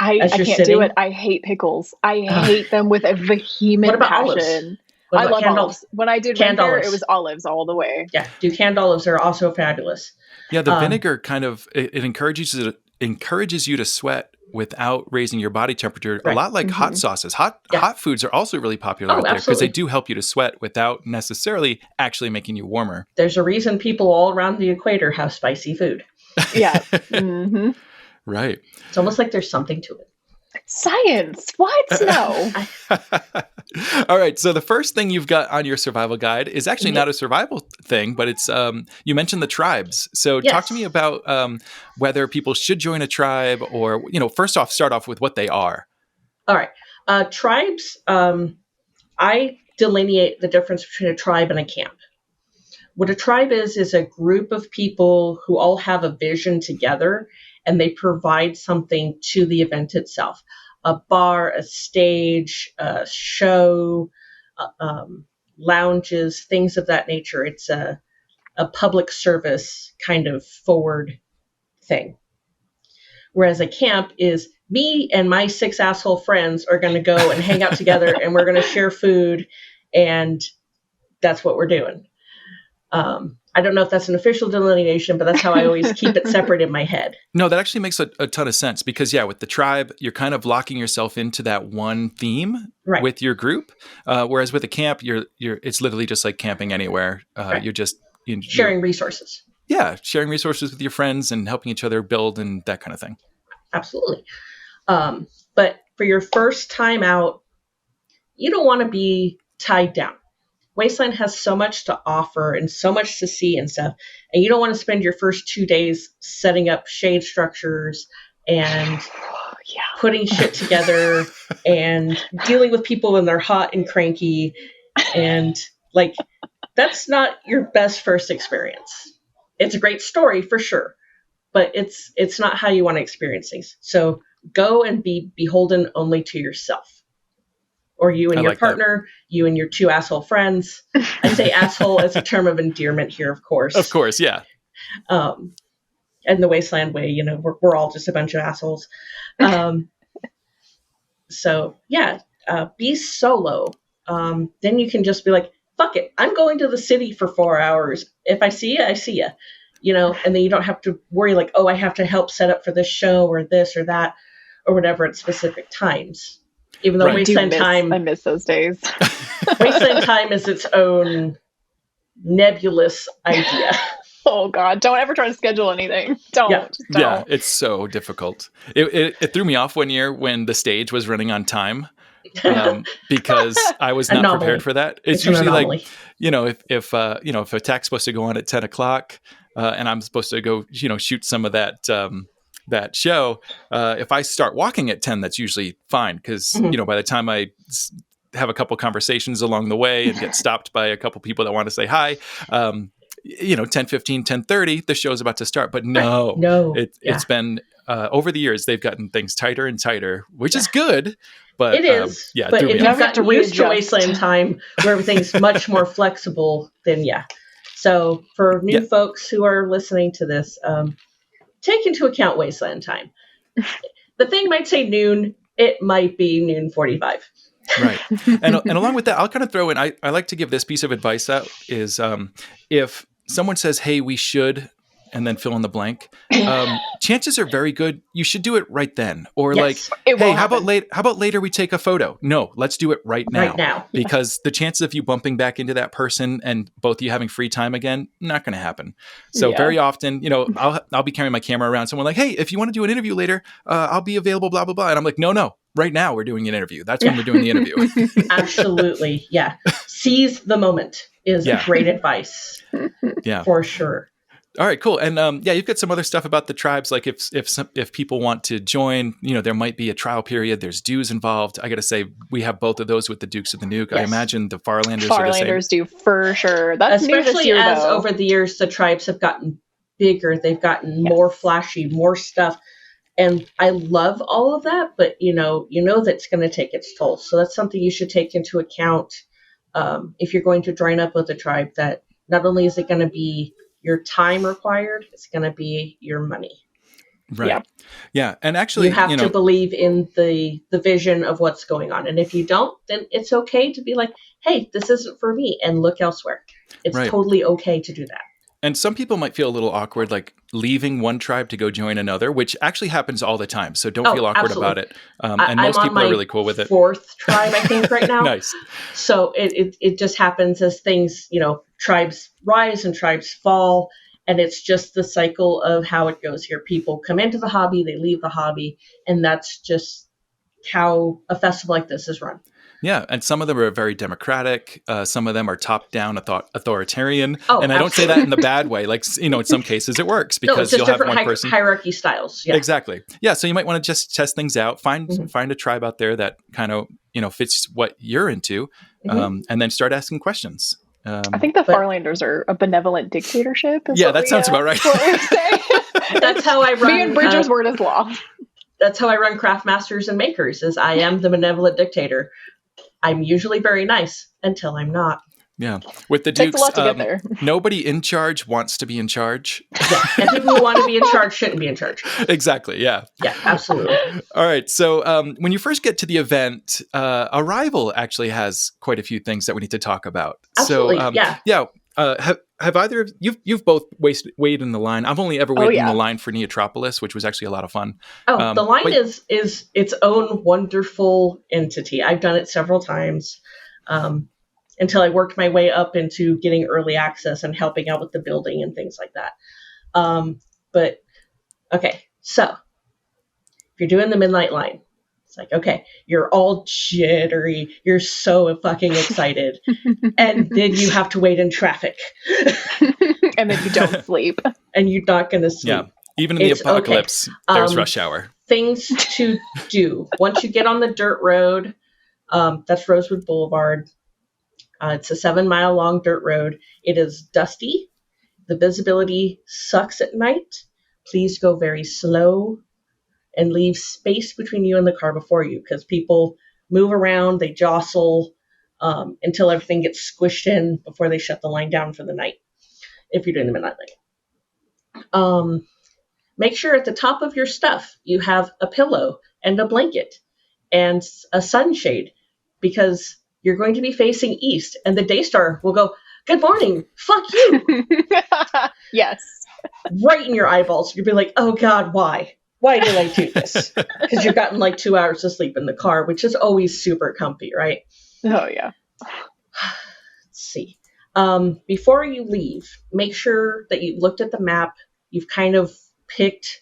I can't do it. I hate pickles. I hate them with a vehement passion. Olives? I love olives. When I did winter, it was olives all the way. Yeah, canned olives are also fabulous. Yeah, the vinegar kind of it encourages you to sweat without raising your body temperature. A lot like hot sauces. Hot foods are also really popular out there because they do help you to sweat without necessarily actually making you warmer. There's a reason people all around the equator have spicy food. Yeah. Mm-hmm. Right. It's almost like there's something to it. Science. What? No. All right. So the first thing you've got on your survival guide is actually not a survival thing, but it's you mentioned the tribes. So talk to me about whether people should join a tribe or, first off, start off with what they are. All right. Tribes, I delineate the difference between a tribe and a camp. What a tribe is a group of people who all have a vision together and they provide something to the event itself. A bar, a stage, a show, lounges, things of that nature. It's a public service kind of forward thing. Whereas a camp is me and my 6 asshole friends are going to go and hang out together and we're going to share food and that's what we're doing. I don't know if that's an official delineation, but that's how I always keep it separate in my head. No, that actually makes a ton of sense because, with the tribe, you're kind of locking yourself into that one theme with your group. Whereas with a camp, it's literally just like camping anywhere. You're just sharing resources. Yeah, sharing resources with your friends and helping each other build and that kind of thing. Absolutely. But for your first time out, you don't want to be tied down. Wasteland has so much to offer and so much to see and stuff. And you don't want to spend your first 2 days setting up shade structures and putting shit together and dealing with people when they're hot and cranky. And that's not your best first experience. It's a great story for sure, but it's not how you want to experience things. So go and be beholden only to yourself, or you and your partner, you and your 2 asshole friends. I say asshole as a term of endearment here, of course. Of course, yeah. And the Wasteland way, we're all just a bunch of assholes. So yeah, be solo. Then you can just be like, fuck it, I'm going to the city for 4 hours. If I see you, I see you. And then you don't have to worry like, oh, I have to help set up for this show or this or that or whatever at specific times. Even though Wasteland Time, I miss those days. Wasteland Time is its own nebulous idea. Oh God! Don't ever try to schedule anything. Don't. Yeah, it's so difficult. It threw me off one year when the stage was running on time, because I was not prepared for that. It's usually like, if if attack's supposed to go on at 10 o'clock, and I'm supposed to go, shoot some of that show. If I start walking at 10, that's usually fine because by the time I have a couple conversations along the way and get stopped by a couple people that want to say hi. 10:15, 10:30, the show's about to start. But it's been over the years, they've gotten things tighter and tighter, which is good. But it is. But if you've gotten used to Wasteland Time, where everything's much more flexible, then yeah. So for new folks who are listening to this, take into account Wasteland Time. The thing might say noon. It might be noon 45. Right. And along with that, I'll kind of throw in, I like to give this piece of advice out is if someone says, hey, we should, and then fill in the blank, chances are very good you should do it right then. Or hey, how about later we take a photo? No, let's do it right now. Right now. Because the chances of you bumping back into that person and both you having free time again, not going to happen. So very often, I'll be carrying my camera around. Someone like, hey, if you want to do an interview later, I'll be available, blah, blah, blah. And I'm like, no. Right now, we're doing an interview. That's when we're doing the interview. Absolutely. Yeah. Seize the moment is great advice. Yeah. For sure. All right, cool. And you've got some other stuff about the tribes. Like if people want to join, there might be a trial period. There's dues involved. I got to say, we have both of those with the Dukes of the Nuke. Yes. I imagine the Farlanders are the same. Do for sure. That's especially new this year, as though. Over the years, the tribes have gotten bigger. They've gotten more flashy, more stuff. And I love all of that, but that's going to take its toll. So that's something you should take into account if you're going to join up with a tribe. That not only is it going to be your time required, it's going to be your money. Right. Yeah. And actually, you have to believe in the vision of what's going on. And if you don't, then it's okay to be like, hey, this isn't for me, and look elsewhere. It's totally okay to do that. And some people might feel a little awkward, like leaving one tribe to go join another, which actually happens all the time. So don't feel awkward about it. And most people are really cool with it. 4th tribe, I think, right now. Nice. So it just happens as things, tribes rise and tribes fall. And it's just the cycle of how it goes here. People come into the hobby, they leave the hobby. And that's just how a festival like this is run. Yeah, and some of them are very democratic. Some of them are top-down, authoritarian. And I don't say that in the bad way. Like, in some cases it works because you'll have one person. Hierarchy styles. Yeah. Exactly. Yeah, so you might want to just test things out. Find a tribe out there that kind of fits what you're into, and then start asking questions. I think the Farlanders are a benevolent dictatorship. That sounds about right. That's how I run. Me and Bridger's word is law. That's how I run Craft Masters and Makers. Is I am the benevolent dictator. I'm usually very nice until I'm not. Yeah. With the Dukes, takes a lot to get there. Nobody in charge wants to be in charge. Yeah. And people who want to be in charge shouldn't be in charge. Exactly. Yeah. Yeah, absolutely. All right. So when you first get to the event, Arrival actually has quite a few things that we need to talk about. Absolutely. So, have either of you've both weighed in the line? I've only ever weighed in the line for Neotropolis, which was actually a lot of fun. The line is its own wonderful entity. I've done it several times until I worked my way up into getting early access and helping out with the building and things like that. But okay, so if you're doing the midnight line, it's like, okay, you're all jittery. You're so fucking excited. And then you have to wait in traffic. And then you don't sleep. And you're not going to sleep. Yeah. Even in the apocalypse, there's rush hour. Things to do. Once you get on the dirt road, that's Rosewood Boulevard. It's a 7-mile long dirt road. It is dusty. The visibility sucks at night. please go very slow and leave space between you and the car before you, because people move around, they jostle until everything gets squished in before they shut the line down for the night, if you're doing the midnight lane. Make sure at the top of your stuff you have a pillow and a blanket and a sunshade, because you're going to be facing east and the Daystar will go, "Good morning, fuck you." Yes. Right in your eyeballs. You'll be like, "Oh God, why? Why did I do this?" Because you've gotten like 2 hours of sleep in the car, which is always super comfy, right? Oh, yeah. Let's see. Before you leave, make sure that you looked at the map. You've kind of picked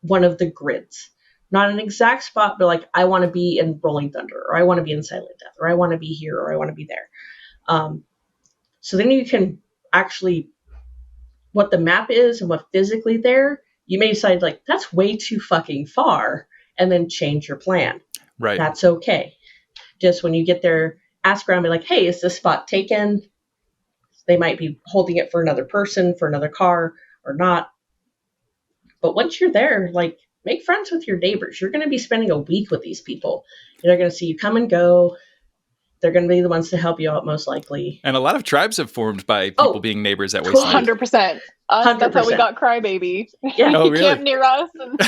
one of the grids. Not an exact spot, but like, I want to be in Rolling Thunder, or I want to be in Silent Death, or I want to be here, or I want to be there. So then you can actually, what the map is and what physically there, you may decide like, that's way too fucking far, and then change your plan. Right. That's okay. Just when you get there, ask around, be like, "Hey, is this spot taken?" They might be holding it for another person, for another car, or not. But once you're there, like, make friends with your neighbors. You're going to be spending a week with these people. They're going to see you come and go. They're going to be the ones to help you out, most likely. And a lot of tribes have formed by people being neighbors at Wasteland. 100%. That's how we got Crybaby. Yeah. He Oh, really? camped near us. And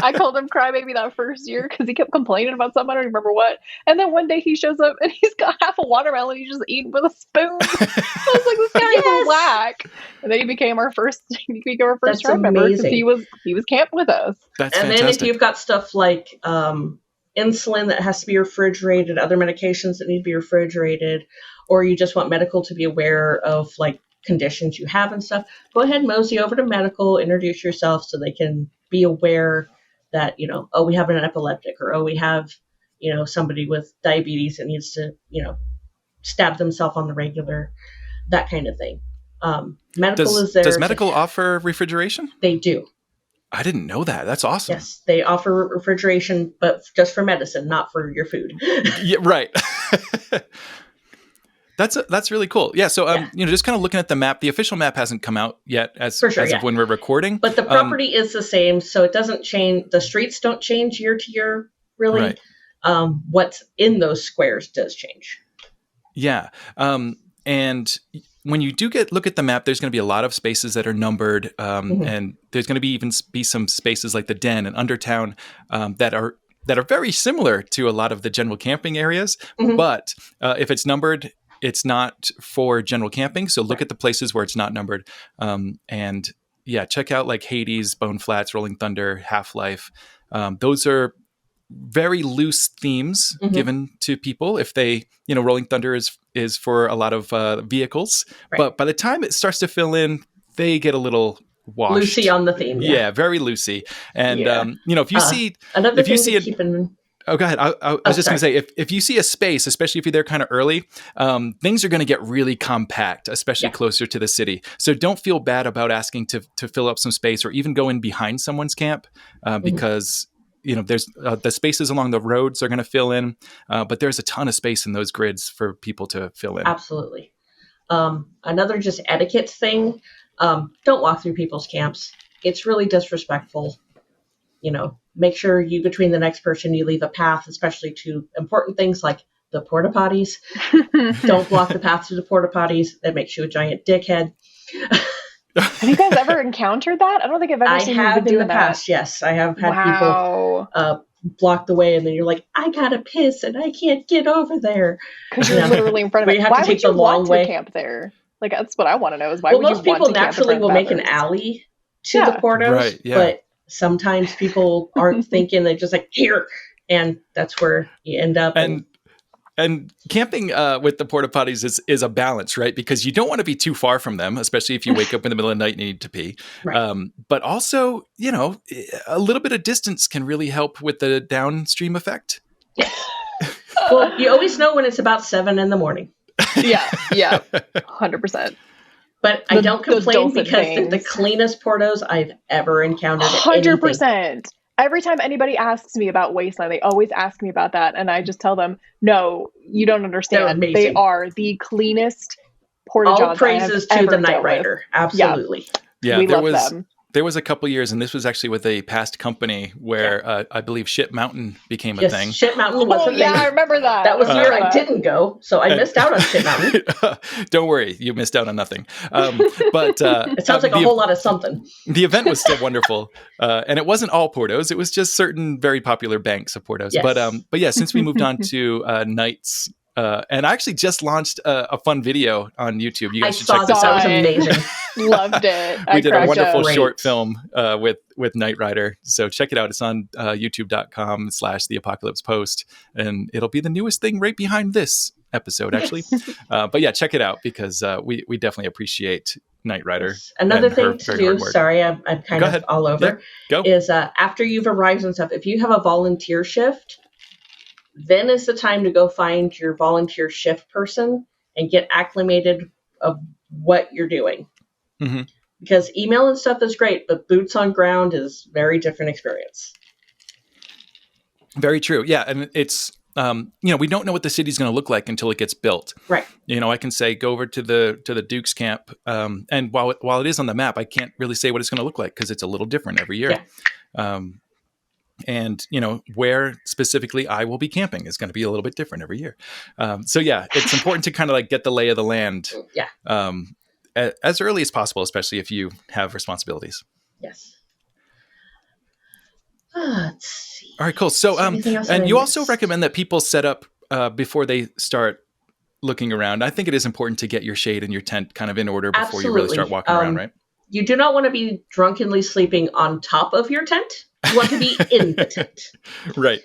I called him Crybaby that first year because he kept complaining about something. I don't remember what. And then one day he shows up and he's got half a watermelon he's just eating with a spoon. I was like, this guy is whack. And then he became our first tribe member because he was camped with us. That's and fantastic. then if you've got stuff like insulin that has to be refrigerated, other medications that need to be refrigerated, or you just want medical to be aware of like conditions you have and stuff, go ahead and mosey over to medical, introduce yourself so they can be aware that, oh, we have an epileptic, or oh, we have, somebody with diabetes that needs to, stab themselves on the regular, that kind of thing. Medical is there. Does medical offer refrigeration? They do. I didn't know that. That's awesome. Yes, they offer refrigeration, but just for medicine, not for your food. Yeah, right. That's really cool. Yeah. So, just kind of looking at the map, the official map hasn't come out yet as of when we're recording. But the property is the same, so it doesn't change. The streets don't change year to year, really. Right. What's in those squares does change. Yeah. And when you do look at the map, there's going to be a lot of spaces that are numbered, and there's going to be some spaces like the Den and Undertown that are very similar to a lot of the general camping areas. Mm-hmm. But if it's numbered, it's not for general camping. So look at the places where it's not numbered. And yeah, check out like Hades, Bone Flats, Rolling Thunder, Half-Life. Those are very loose themes given to people. If they, Rolling Thunder is for a lot of vehicles, right. But by the time it starts to fill in, they get a little washed. Loosey on the theme. Yeah, very loosey. And, if you see, keep in. Oh, go ahead. I was just going to say, if you see a space, especially if you're there kind of early, things are going to get really compact, especially closer to the city. So don't feel bad about asking to fill up some space or even go in behind someone's camp because, there's the spaces along the roads are going to fill in, but there's a ton of space in those grids for people to fill in. Absolutely. Another just etiquette thing, don't walk through people's camps. It's really disrespectful. Make sure between the next person, you leave a path, especially to important things like the porta potties. Don't block the path to the porta potties. That makes you a giant dickhead. Have you guys ever encountered that? I don't think I've ever seen you do that. I have in the past, yes. I have had people block the way, and then you're like, I gotta piss, and I can't get over there. Because you're literally in front of it. Why would you want to camp there? Like, that's what I want to know is why would you want to camp most people naturally will make an alley to the portos, right, yeah. But sometimes people aren't thinking, they're just like, here, and that's where you end up. And camping with the porta potties is a balance, right? Because you don't want to be too far from them, especially if you wake up in the middle of the night and you need to pee. Right. But also, a little bit of distance can really help with the downstream effect. Well, you always know when it's about 7 a.m. Yeah, 100%. But I don't complain because the cleanest portos I've ever encountered. 100%. Every time anybody asks me about Wasteland, they always ask me about that. And I just tell them, no, you don't understand. They are the cleanest porta johns. All praises to the Night Rider. Absolutely. Yeah, we love them. there was a couple years, and this was actually with a past company where I believe Ship Mountain became a thing. Ship Mountain was a thing. I remember that. That was the year I didn't go, so I missed out on Ship Mountain. Don't worry, you missed out on nothing. But it sounds like a whole lot of something. The event was still wonderful, and it wasn't all Portos. It was just certain very popular banks of Portos. Yes. But yeah, since we moved on to nights. And I actually just launched a fun video on YouTube. You guys should check this out. That was amazing. Loved it. We did a wonderful up. short film with Knight Rider. So check it out. It's on youtube.com/The Apocalypse Post. And it'll be the newest thing right behind this episode, actually. But yeah, check it out because we definitely appreciate Knight Rider. Another thing to do, sorry, I'm kind of all over, is after you've arrived and stuff, if you have a volunteer shift, then is the time to go find your volunteer shift person and get acclimated of what you're doing. Mm-hmm. Because email and stuff is great, but boots on ground is very different experience. Very true. Yeah. And it's, we don't know what the city's going to look like until it gets built. Right. I can say, go over to the Duke's camp. And while it is on the map, I can't really say what it's going to look like because it's a little different every year. Yeah. And, where specifically I will be camping is going to be a little bit different every year. So yeah, it's important to kind of like get the lay of the land as early as possible, especially if you have responsibilities. Yes. Let's see. All right, cool. So, and you also recommend that people set up before they start looking around. I think it is important to get your shade and your tent kind of in order before you really start walking around, right? You do not want to be drunkenly sleeping on top of your tent. You want to be in the tent. Right.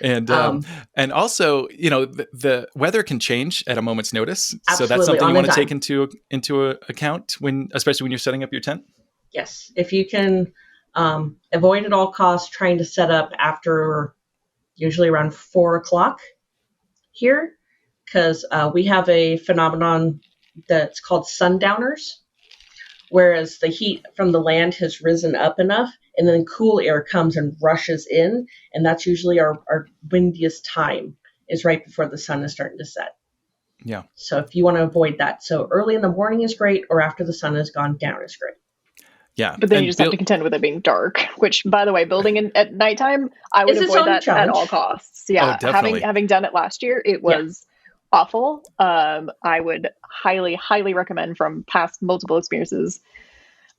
And also, the weather can change at a moment's notice. So that's something you want to take into account especially when you're setting up your tent. Yes. If you can avoid at all costs trying to set up after usually around 4:00 here, because we have a phenomenon that's called sundowners. Whereas the heat from the land has risen up enough, and then cool air comes and rushes in, and that's usually our windiest time is right before the sun is starting to set. Yeah. So if you want to avoid that, so early in the morning is great, or after the sun has gone down is great. Yeah. But then you just have to contend with it being dark, which, by the way, building at nighttime, I would avoid that at all costs. Yeah. Having done it last year, it was awful. I would highly, highly recommend from past multiple experiences,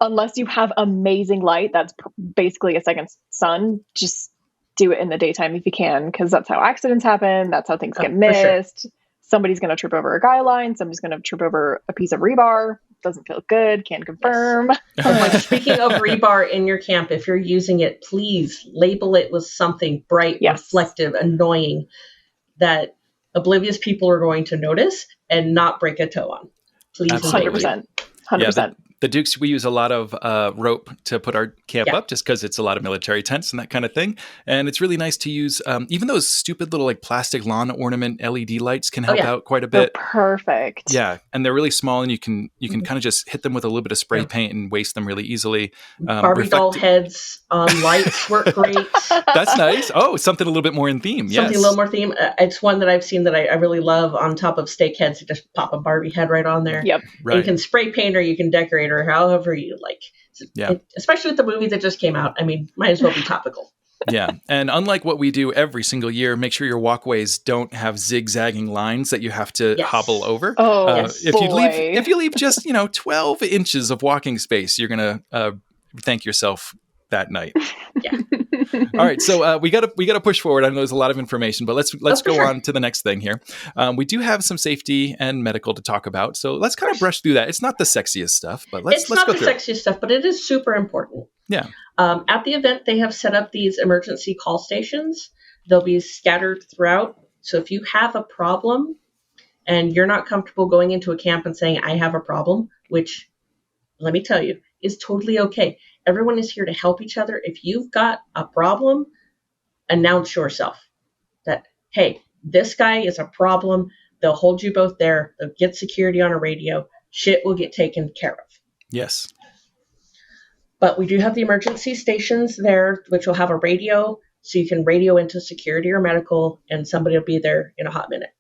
unless you have amazing light, that's basically a second sun, just do it in the daytime if you can, because that's how accidents happen. That's how things get missed. Sure. Somebody's going to trip over a guy line. Somebody's going to trip over a piece of rebar. Doesn't feel good. Can confirm. Yes. Speaking of rebar in your camp, if you're using it, please label it with something bright, reflective, annoying that oblivious people are going to notice and not break a toe on. Please. 100%. 100%. Yeah, the Dukes, we use a lot of rope to put our camp up just because it's a lot of military tents and that kind of thing. And it's really nice to use even those stupid little like plastic lawn ornament LED lights can help out quite a bit. They're perfect. Yeah. And they're really small and you can kind of just hit them with a little bit of spray paint and waste them really easily. Barbie doll heads on lights work great. That's nice. Oh, something a little bit more in theme. Something a little more theme. It's one that I've seen that I really love on top of stake heads. You just pop a Barbie head right on there. Yep. Right. You can spray paint or you can decorate or however you like. Especially with the movie that just came out. I mean, might as well be topical. Yeah. And unlike what we do every single year, make sure your walkways don't have zigzagging lines that you have to hobble over. If you leave just, 12 inches of walking space, you're going to thank yourself that night. Yeah. All right, so we got to push forward. I know there's a lot of information, but let's go on to the next thing here. We do have some safety and medical to talk about, so let's kind of brush through that. It's not the sexiest stuff, but let's go through it. It's not the sexiest stuff, but it is super important. Yeah. At the event, they have set up these emergency call stations. They'll be scattered throughout. So if you have a problem and you're not comfortable going into a camp and saying, I have a problem, which, let me tell you, is totally okay. Everyone is here to help each other. If you've got a problem, announce yourself that, hey, this guy is a problem. They'll hold you both there. They'll get security on a radio. Shit will get taken care of. Yes. But we do have the emergency stations there, which will have a radio. So you can radio into security or medical, and somebody will be there in a hot minute.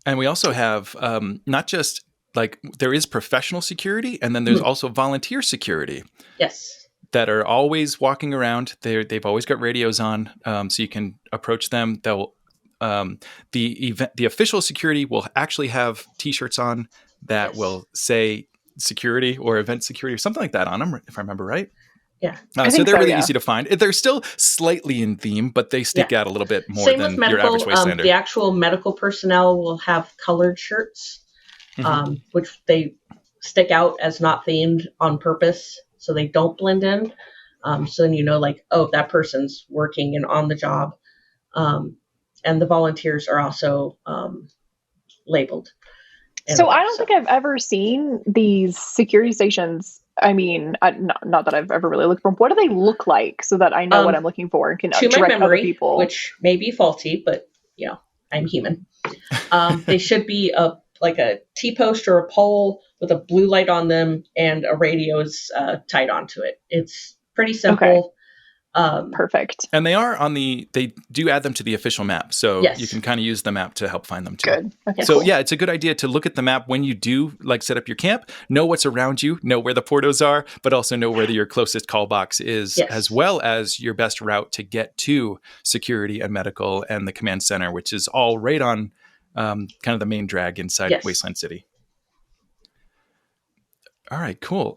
And we also have not just like there is professional security, and then there's also volunteer security. Yes. That are always walking around. They've always got radios on, so you can approach them. They'll the official security will actually have T-shirts on that will say security or event security or something like that on them, if I remember right. Yeah. So they're really easy to find. They're still slightly in theme, but they stick out a little bit more than your average Wastelander. The actual medical personnel will have colored shirts, which they stick out as not themed on purpose, so they don't blend in. So then like, oh, that person's working and on the job. And the volunteers are also labeled. So I don't think I've ever seen these security stations. I mean, not that I've ever really looked for them. What do they look like so that I know what I'm looking for and can direct other people? Which may be faulty, but I'm human. They should be like a T-post or a pole with a blue light on them and a radio is tied onto it. It's pretty simple. Okay. Perfect. And they do add them to the official map. So you can kind of use the map to help find them too. Good. Okay, so it's a good idea to look at the map when you do like set up your camp, know what's around you, know where the portos are, but also know where your closest call box is, as well as your best route to get to security and medical and the command center, which is all right on kind of the main drag inside Wasteland City. All right, cool.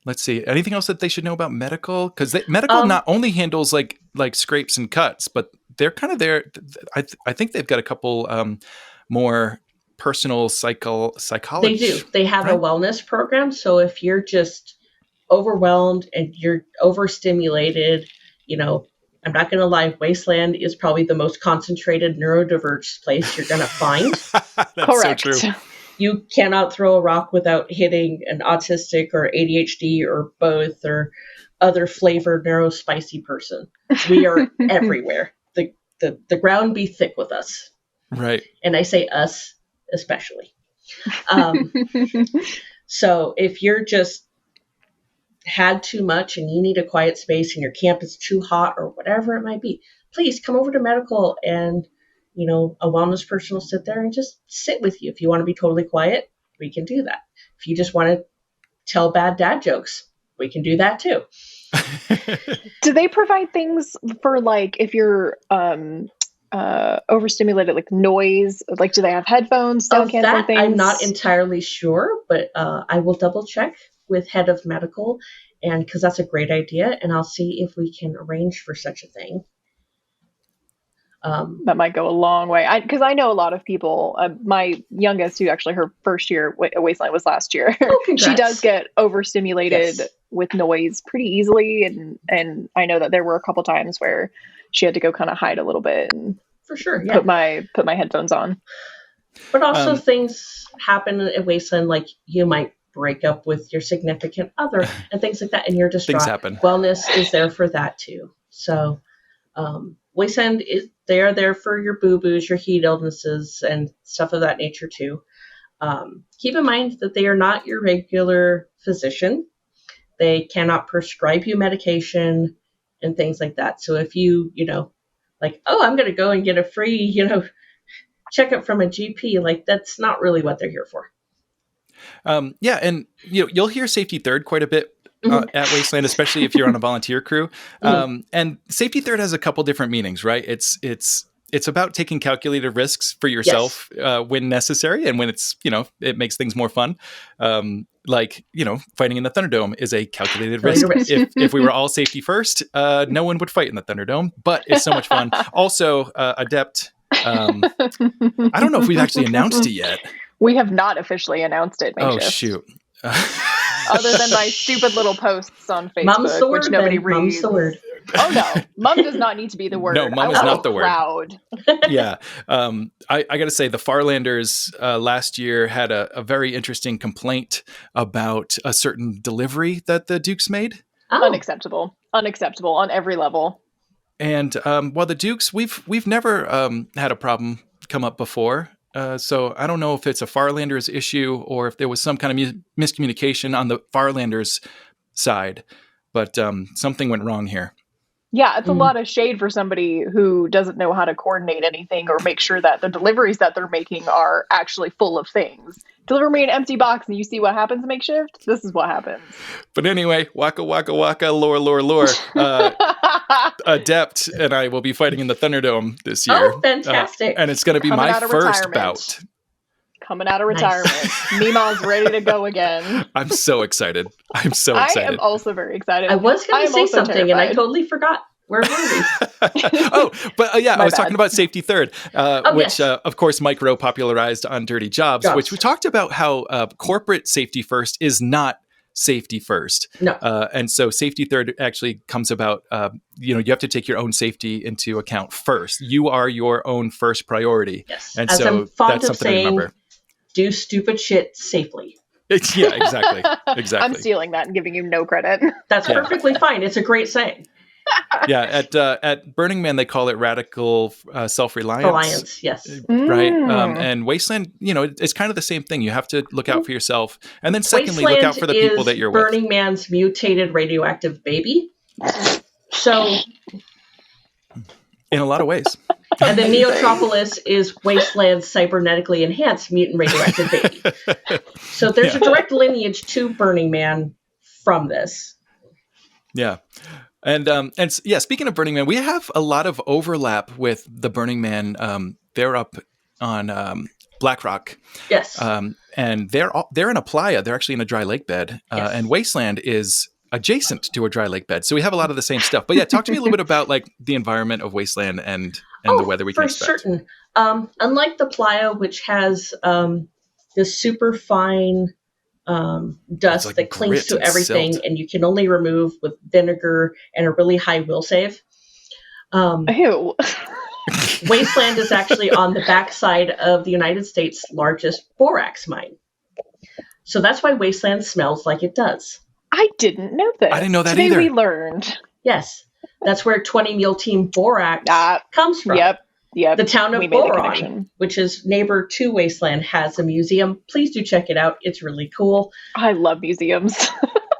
Let's see. Anything else that they should know about medical? Because medical not only handles like scrapes and cuts, but they're kind of there. I think they've got a couple more personal psychology. They do. They have a wellness program. So if you're just overwhelmed and you're overstimulated, I'm not going to lie, Wasteland is probably the most concentrated neurodiverse place you're going to find. That's Correct. So true. You cannot throw a rock without hitting an autistic or ADHD or both or other flavored neurospicy person. We are everywhere. The ground be thick with us. Right. And I say us especially. So if you're just had too much and you need a quiet space and your camp is too hot or whatever it might be, please come over to medical and a wellness person will sit there and just sit with you. If you want to be totally quiet, we can do that. If you just want to tell bad dad jokes, we can do that too. Do they provide things for like if you're overstimulated, like noise? Like, do they have headphones, sound canceling things? I'm not entirely sure, but I will double check with head of medical, and because that's a great idea, and I'll see if we can arrange for such a thing. That might go a long way. Because I know a lot of people. My youngest, who actually her first year at Wasteland was last year, she does get overstimulated with noise pretty easily, and I know that there were a couple times where she had to go kind of hide a little bit and for sure put my headphones on. But also things happen at Wasteland, like you might break up with your significant other and things like that, and you're distraught. Things happen. Wellness is there for that too. So Wasteland they are there for your boo-boos, your heat illnesses, and stuff of that nature too. Keep in mind that they are not your regular physician. They cannot prescribe you medication and things like that. So if you, like, oh, I'm going to go and get a free, checkup from a GP, like that's not really what they're here for. And you'll hear Safety Third quite a bit at Wasteland, especially if you're on a volunteer crew. And Safety Third has a couple different meanings, right? It's about taking calculated risks for yourself when necessary, and when it's it makes things more fun. Fighting in the Thunderdome is a calculated risk. If we were all safety first, no one would fight in the Thunderdome, but it's so much fun. Also, Adept. I don't know if we've actually announced it yet. We have not officially announced it. Oh, shoot. Other than my stupid little posts on Facebook, which nobody reads. Mum's the word. Oh, no. Mum does not need to be the word. No, Mum is not the word. Proud. Yeah. I got to say, the Farlanders last year had a very interesting complaint about a certain delivery that the Dukes made. Oh. Unacceptable on every level. And while the Dukes, we've never had a problem come up before. So I don't know if it's a Farlanders issue or if there was some kind of miscommunication on the Farlanders side, but something went wrong here. Yeah, it's a lot of shade for somebody who doesn't know how to coordinate anything or make sure that the deliveries that they're making are actually full of things. Deliver me an empty box and you see what happens, Makeshift? This is what happens. But anyway, waka waka waka, lore. Adept and I will be fighting in the Thunderdome this year. Oh, fantastic. And it's going to be my first bout. Coming out of retirement. Mima's ready to go again. I'm so excited. I am also very excited. I was going to say something terrified. And I totally forgot. Where were we? I was talking about Safety Third, which, of course, Mike Rowe popularized on Dirty Jobs, which we talked about how corporate safety first is not safety first. No. And so Safety Third actually comes about, you have to take your own safety into account first. You are your own first priority. Yes. And As so I'm fond that's of something saying, to remember. Do stupid shit safely. Yeah, exactly. I'm stealing that and giving you no credit. That's perfectly fine. It's a great saying. Yeah, at Burning Man they call it radical self-reliance. Reliance, yes. Right, and Wasteland, it's kind of the same thing. You have to look out for yourself, and then secondly, Wasteland look out for the people that you're with. Burning Man's mutated radioactive baby. So, in a lot of ways. And then Neotropolis is Wasteland's cybernetically enhanced mutant radioactive baby. So there's a direct lineage to Burning Man from this. Yeah. And speaking of Burning Man, we have a lot of overlap with the Burning Man. They're up on Black Rock. Yes. And they're in a playa. They're actually in a dry lake bed. Yes. And Wasteland is adjacent to a dry lake bed. So we have a lot of the same stuff. But yeah, talk to me a little bit about like the environment of Wasteland and the weather we can expect. For certain. Unlike the playa, which has this super fine dust like that clings to everything silt. And you can only remove with vinegar and a really high will save. Ew. Wasteland is actually on the backside of the United States' largest borax mine. So that's why Wasteland smells like it does. I didn't know this. I didn't know that Today either. we learned. Yes. That's where 20 Mule Team Borax comes from. Yep. The town of Boron, which is neighbor to Wasteland, has a museum. Please do check it out. It's really cool. I love museums.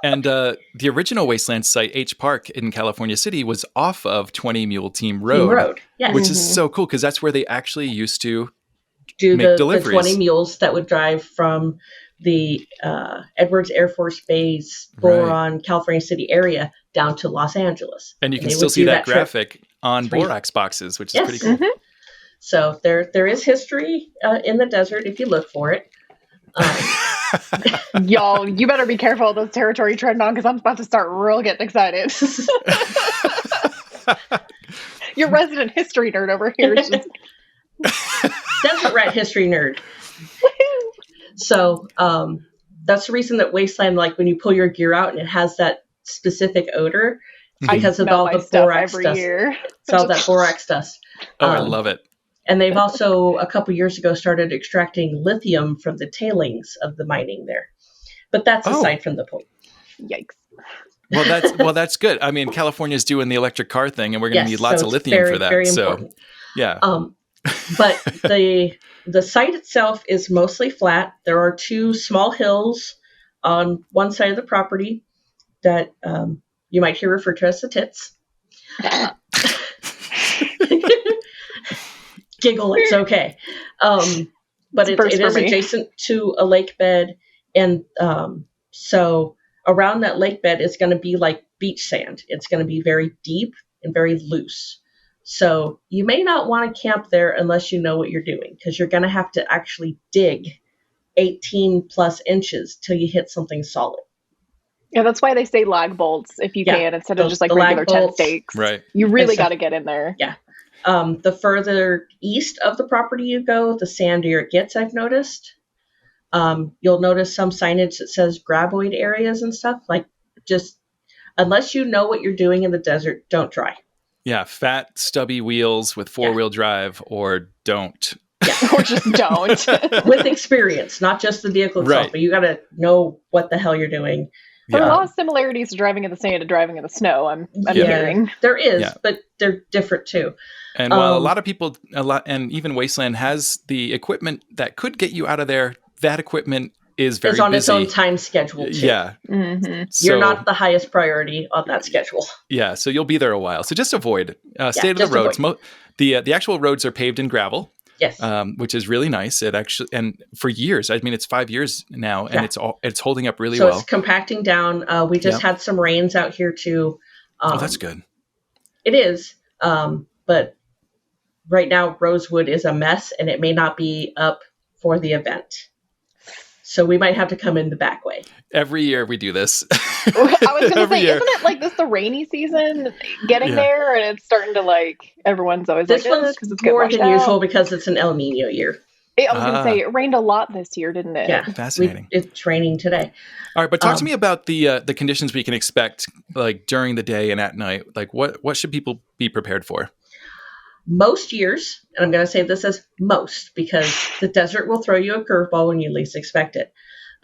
And the original Wasteland site, H Park in California City, was off of 20 Mule Team Road, yes. Which is so cool because that's where they actually used to do make the deliveries. 20 mules that would drive from the Edwards Air Force Base, Boron, California City area down to Los Angeles. And you can still see that graphic on borax boxes, which is pretty cool. Mm-hmm. So there is history in the desert if you look for it. Y'all, you better be careful of those territory treading on because I'm about to start real getting excited. Your resident history nerd over here is just... Desert rat history nerd. So that's the reason that Wasteland, like when you pull your gear out and it has that specific odor because of all the borax dust. It's all that borax dust. Oh, I love it. And they've also, a couple years ago, started extracting lithium from the tailings of the mining there. But that's aside from the point. Yikes. Well, that's good. I mean, California's doing the electric car thing, and we're going to need lots of lithium for that. Very so, important. Yeah. But the site itself is mostly flat. There are two small hills on one side of the property that you might hear referred to as the tits. Giggle, it's okay. But it is adjacent to a lake bed. And so around that lake bed is going to be like beach sand. It's going to be very deep and very loose. So you may not want to camp there unless you know what you're doing, because you're going to have to actually dig 18 plus inches till you hit something solid. Yeah, that's why they say lag bolts if you can, instead of just like regular tent stakes. Right. You really got to get in there. Yeah. The further east of the property you go, the sandier it gets, I've noticed. You'll notice some signage that says graboid areas and stuff. Like, just unless you know what you're doing in the desert, don't try. Yeah, fat, stubby wheels with four-wheel drive, or don't. Yeah. Or just don't. With experience, not just the vehicle itself, but you got to know what the hell you're doing. There are a lot of similarities to driving in the sand and driving in the snow, I'm hearing. There is, but they're different too. And while a lot of people, and even Wasteland has the equipment that could get you out of there, that equipment is very on busy. its own time schedule too. Yeah. So, you're not the highest priority on that schedule. Yeah, so you'll be there a while. So just avoid. Stay to the roads. The actual roads are paved in gravel. Yes. Which is really nice. It actually, and for years, I mean, it's 5 years now, and it's holding up really well. So it's compacting down. We just had some rains out here too. That's good. It is. But right now, Rosewood is a mess, and it may not be up for the event. So we might have to come in the back way. Every year we do this. I was going to say, isn't it like this the rainy season getting there? And it's starting to like, everyone's always this like, one's it's more than usual because it's an El Nino year. I was going to say, it rained a lot this year, didn't it? Yeah. Fascinating. It's raining today. All right, but talk to me about the conditions we can expect like during the day and at night. Like what should people be prepared for? Most years, and I'm going to say this as most because the desert will throw you a curveball when you least expect it.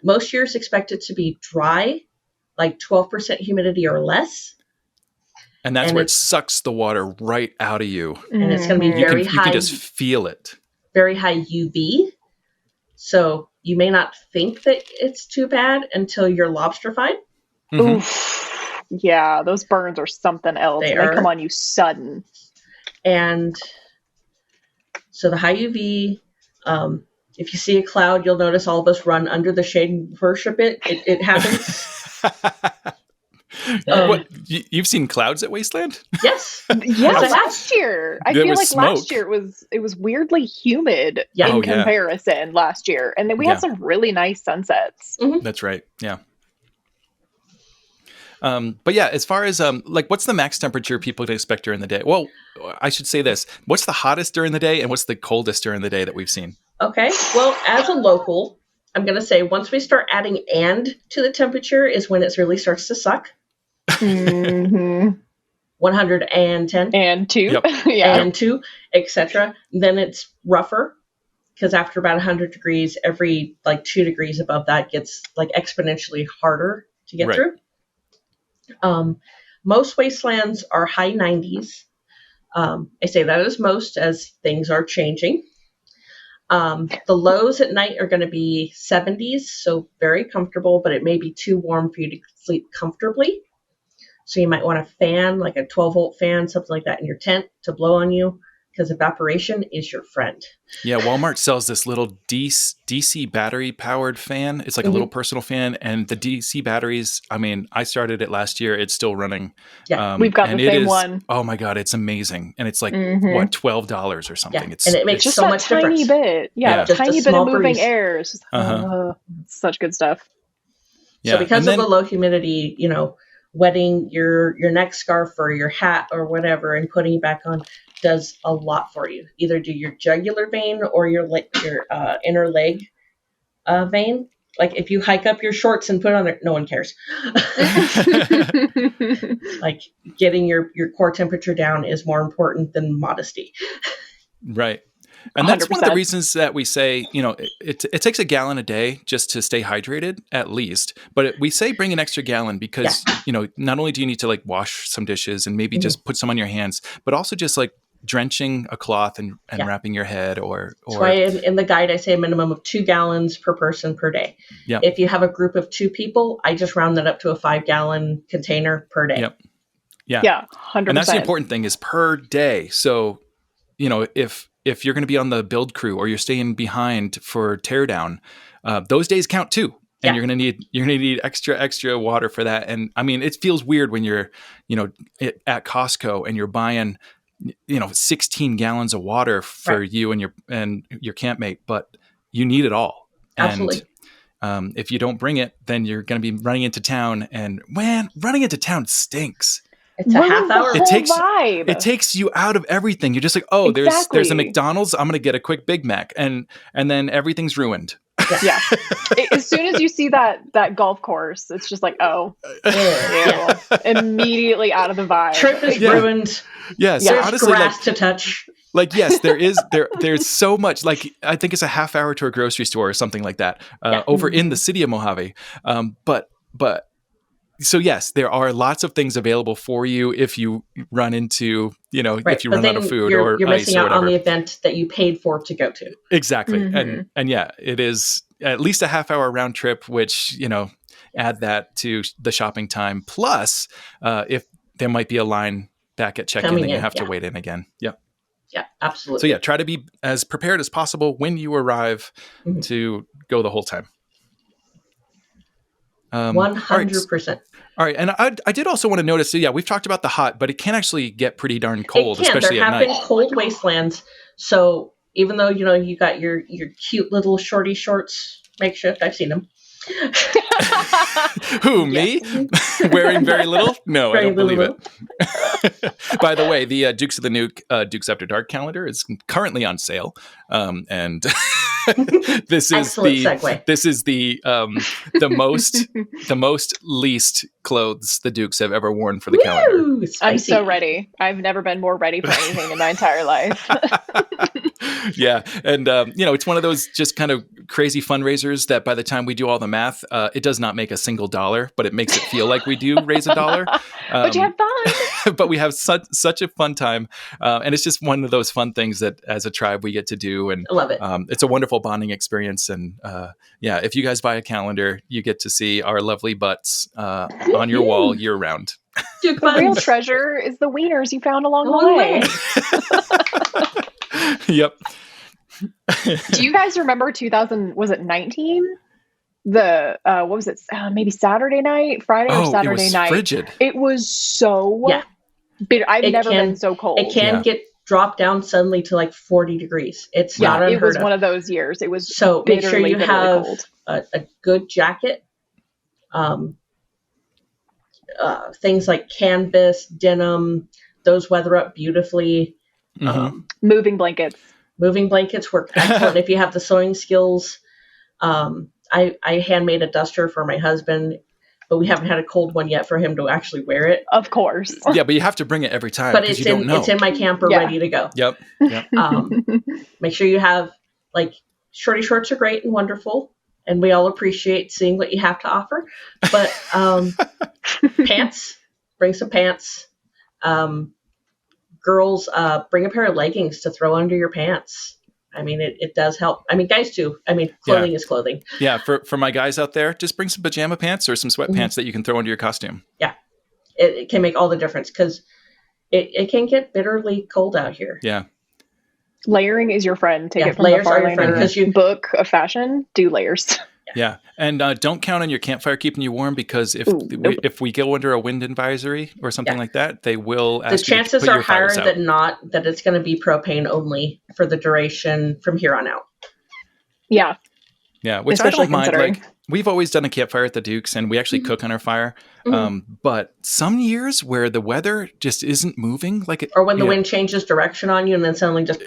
Most years expect it to be dry, like 12% humidity or less. And that's where it sucks the water right out of you. And it's going to be very high. You can just feel it. Very high UV. So you may not think that it's too bad until you're lobster-fied. Oof. Yeah, those burns are something else. They come on you sudden. And so the high UV, if you see a cloud, you'll notice all of us run under the shade and worship it. It happens. What, you've seen clouds at Wasteland? Yes. Yes, last year. I feel like smoke. Last year it was weirdly humid in comparison last year. And then we had some really nice sunsets. Mm-hmm. That's right. Yeah. But yeah, as far as like what's the max temperature people can expect during the day? Well, I should say this. What's the hottest during the day and what's the coldest during the day that we've seen? Okay. Well, as a local, I'm going to say once we start adding "and" to the temperature is when it really starts to suck. 110 and 2. Yep. And 2, etc. Then it's rougher because after about 100 degrees, every like 2 degrees above that gets like exponentially harder to get through. Most wastelands are high 90s. I say that as most, as things are changing. The lows at night are going to be 70s, so very comfortable, but it may be too warm for you to sleep comfortably. So you might want a fan, like a 12-volt fan, something like that in your tent to blow on you, because evaporation is your friend. Yeah, Walmart sells this little DC battery-powered fan. It's like a little personal fan, and the DC batteries, I mean, I started it last year. It's still running. Yeah, we've got the same one. Oh my God, it's amazing. And it's like, what, $12 or something? Yeah. And it makes just so much difference. Just a tiny bit. Yeah, just tiny a bit of small moving breeze. air. It's just, such good stuff. Yeah. So because of the low humidity, wetting your neck scarf or your hat or whatever and putting it back on does a lot for you. Either do your jugular vein or your inner leg vein. Like if you hike up your shorts and put on it, no one cares. Like getting your core temperature down is more important than modesty. Right. And that's 100%. one of the reasons that we say, it takes a gallon a day just to stay hydrated, at least. But we say bring an extra gallon because, not only do you need to like wash some dishes and maybe just put some on your hands, but also just like drenching a cloth and wrapping your head or That's why in the guide I say a minimum of 2 gallons per person per day. Yep. If you have a group of 2 people, I just round that up to a 5-gallon container per day. Yep. Yeah. Yeah, 100%. And that's the important thing is per day. So, if you're going to be on the build crew or you're staying behind for teardown, those days count too. And you're going to need extra water for that. And I mean, it feels weird when you're, at Costco and you're buying, 16 gallons of water for you and your campmate, but you need it all. Absolutely. And if you don't bring it, then you're going to be running into town, and man, running into town stinks. It's a half hour. It takes you out of everything. You're just like, there's a McDonald's. I'm going to get a quick Big Mac, and then everything's ruined. Yeah. As soon as you see that golf course, it's just like, immediately out of the vibe. Trip is ruined. Yeah. So There's honestly, grass to touch. Like, yes, there's so much. Like, I think it's a half hour to a grocery store or something like that over in the city of Mojave. But. So yes, there are lots of things available for you if you run into, if you run out of food you're or missing ice or out whatever. on the event that you paid for to go to. Exactly. And yeah, it is at least a half-hour round trip, which, add that to the shopping time. Plus, if there might be a line back at check-in, then you have to wait in again. Yep. Yeah, absolutely. So yeah, try to be as prepared as possible when you arrive to go the whole time. 100%. All right. And I did also want to notice, so yeah, we've talked about the hot, but it can actually get pretty darn cold, especially at night. There have been cold wastelands. So even though, you got your cute little shorty shorts makeshift, I've seen them. Who, me? Wearing very little? No, I don't believe it. By the way, the Dukes of the Nuke Dukes After Dark calendar is currently on sale. And this is the most least clothes the Dukes have ever worn for the calendar. I'm so ready. I've never been more ready for anything in my entire life. Yeah. And, it's one of those just kind of crazy fundraisers that by the time we do all the math, it does not make a single dollar, but it makes it feel like we do raise a dollar. But you have fun. But we have such a fun time. And it's just one of those fun things that as a tribe we get to do. And I love it. It's a wonderful bonding experience. And if you guys buy a calendar, you get to see our lovely butts on your wall year round. The real treasure is the wieners you found along the way. Yep. Do you guys remember 19? The what was it? Maybe Saturday night, Friday or Saturday night. Frigid. It was so bitter. I've never been so cold. It can get dropped down suddenly to like 40 degrees. It's not unheard of. It was one of those years. It was so make sure you have cold. a good jacket. Things like canvas, denim, those weather up beautifully. Moving blankets. Moving blankets work excellent if you have the sewing skills. I handmade a duster for my husband, but we haven't had a cold one yet for him to actually wear it. Of course. Yeah, but you have to bring it every time. But it's in my camper ready to go. Yep. Make sure you have, like, shorty shorts are great and wonderful, and we all appreciate seeing what you have to offer. But pants, bring some pants. Girls, bring a pair of leggings to throw under your pants. I mean, it does help. I mean, guys too. I mean, clothing is clothing. Yeah, for my guys out there, just bring some pajama pants or some sweatpants that you can throw under your costume. Yeah, it can make all the difference because it can get bitterly cold out here. Yeah. Layering is your friend. Take it from layers the Farlander book of fashion. Do layers. Yeah, and don't count on your campfire keeping you warm because if we go under a wind advisory or something like that, they will ask you to put your fires out. The chances are higher than not that it's going to be propane only for the duration from here on out. Yeah. Yeah, which especially I don't mind. Like, we've always done a campfire at the Dukes, and we actually cook on our fire. But some years where the weather just isn't moving, like or when the wind changes direction on you, and then suddenly just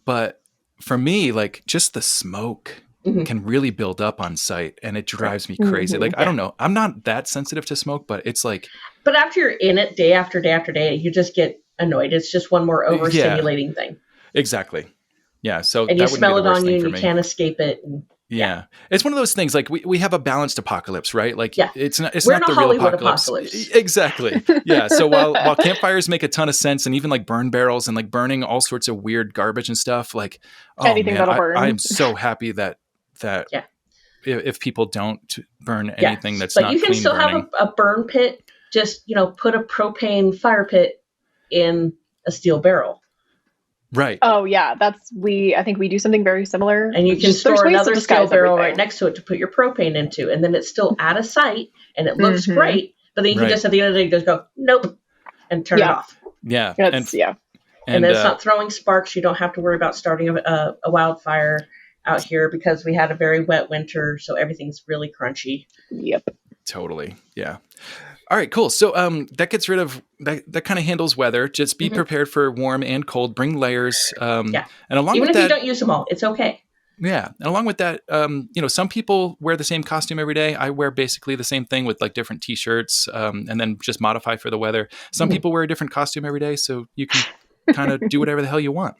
but for me, like just the smoke can really build up on site, and it drives me crazy. Like I don't know, I'm not that sensitive to smoke, but it's like. But after you're in it day after day after day, you just get annoyed. It's just one more overstimulating thing. Exactly. Yeah. So and you smell it on you, and you can't escape it. And, it's one of those things. Like we have a balanced apocalypse, right? Like it's not the real Hollywood apocalypse. Exactly. Yeah. So while campfires make a ton of sense, and even like burn barrels and like burning all sorts of weird garbage and stuff, like anything that'll burn. I'm so happy that if people don't burn anything that's not clean burning. But you can still have a burn pit. Just put a propane fire pit in a steel barrel. Right. Oh yeah, I think we do something very similar. And you can store another steel barrel right next to it to put your propane into, and then it's still out of sight and it looks great. But then you can just at the end of the day just go nope and turn it off. Yeah. And then it's not throwing sparks. You don't have to worry about starting a wildfire out here because we had a very wet winter, so everything's really crunchy. Yep. Totally. Yeah. All right, cool. So that gets rid of that kind of handles weather. Just be prepared for warm and cold. Bring layers. And along even with if that, you don't use them all, it's okay. Yeah, and along with that, some people wear the same costume every day. I wear basically the same thing with like different T-shirts, and then just modify for the weather. Some people wear a different costume every day, so you can kind of do whatever the hell you want.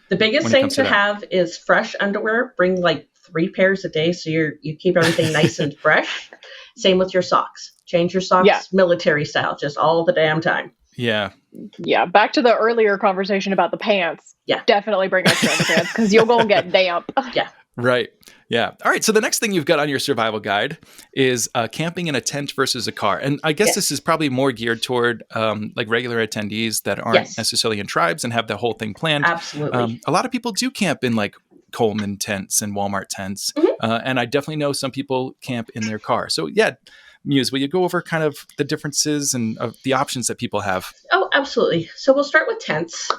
The biggest thing to have is fresh underwear. Bring like 3 pairs a day, so you keep everything nice and fresh. Same with your socks. Change your socks military style, just all the damn time. Yeah. Yeah. Back to the earlier conversation about the pants. Yeah. Definitely bring extra underpants because you'll go and get damp. Yeah. Right. Yeah. All right. So the next thing you've got on your survival guide is camping in a tent versus a car. And I guess this is probably more geared toward like regular attendees that aren't necessarily in tribes and have the whole thing planned. Absolutely. A lot of people do camp in like Coleman tents and Walmart tents. And I definitely know some people camp in their car. So yeah, Muse, will you go over kind of the differences and the options that people have? Oh, absolutely. So we'll start with tents.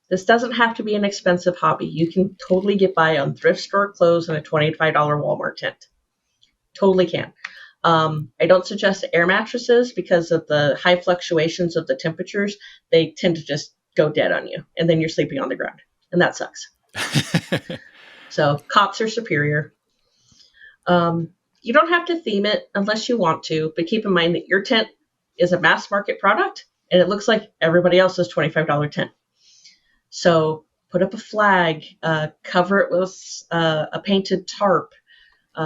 This doesn't have to be an expensive hobby. You can totally get by on thrift store clothes and a $25 Walmart tent. Totally can. I don't suggest air mattresses because of the high fluctuations of the temperatures. They tend to just go dead on you, and then you're sleeping on the ground, and that sucks. So cots are superior. You don't have to theme it unless you want to, but keep in mind that your tent is a mass market product, and it looks like everybody else's $25 tent. So put up a flag, cover it with a painted tarp,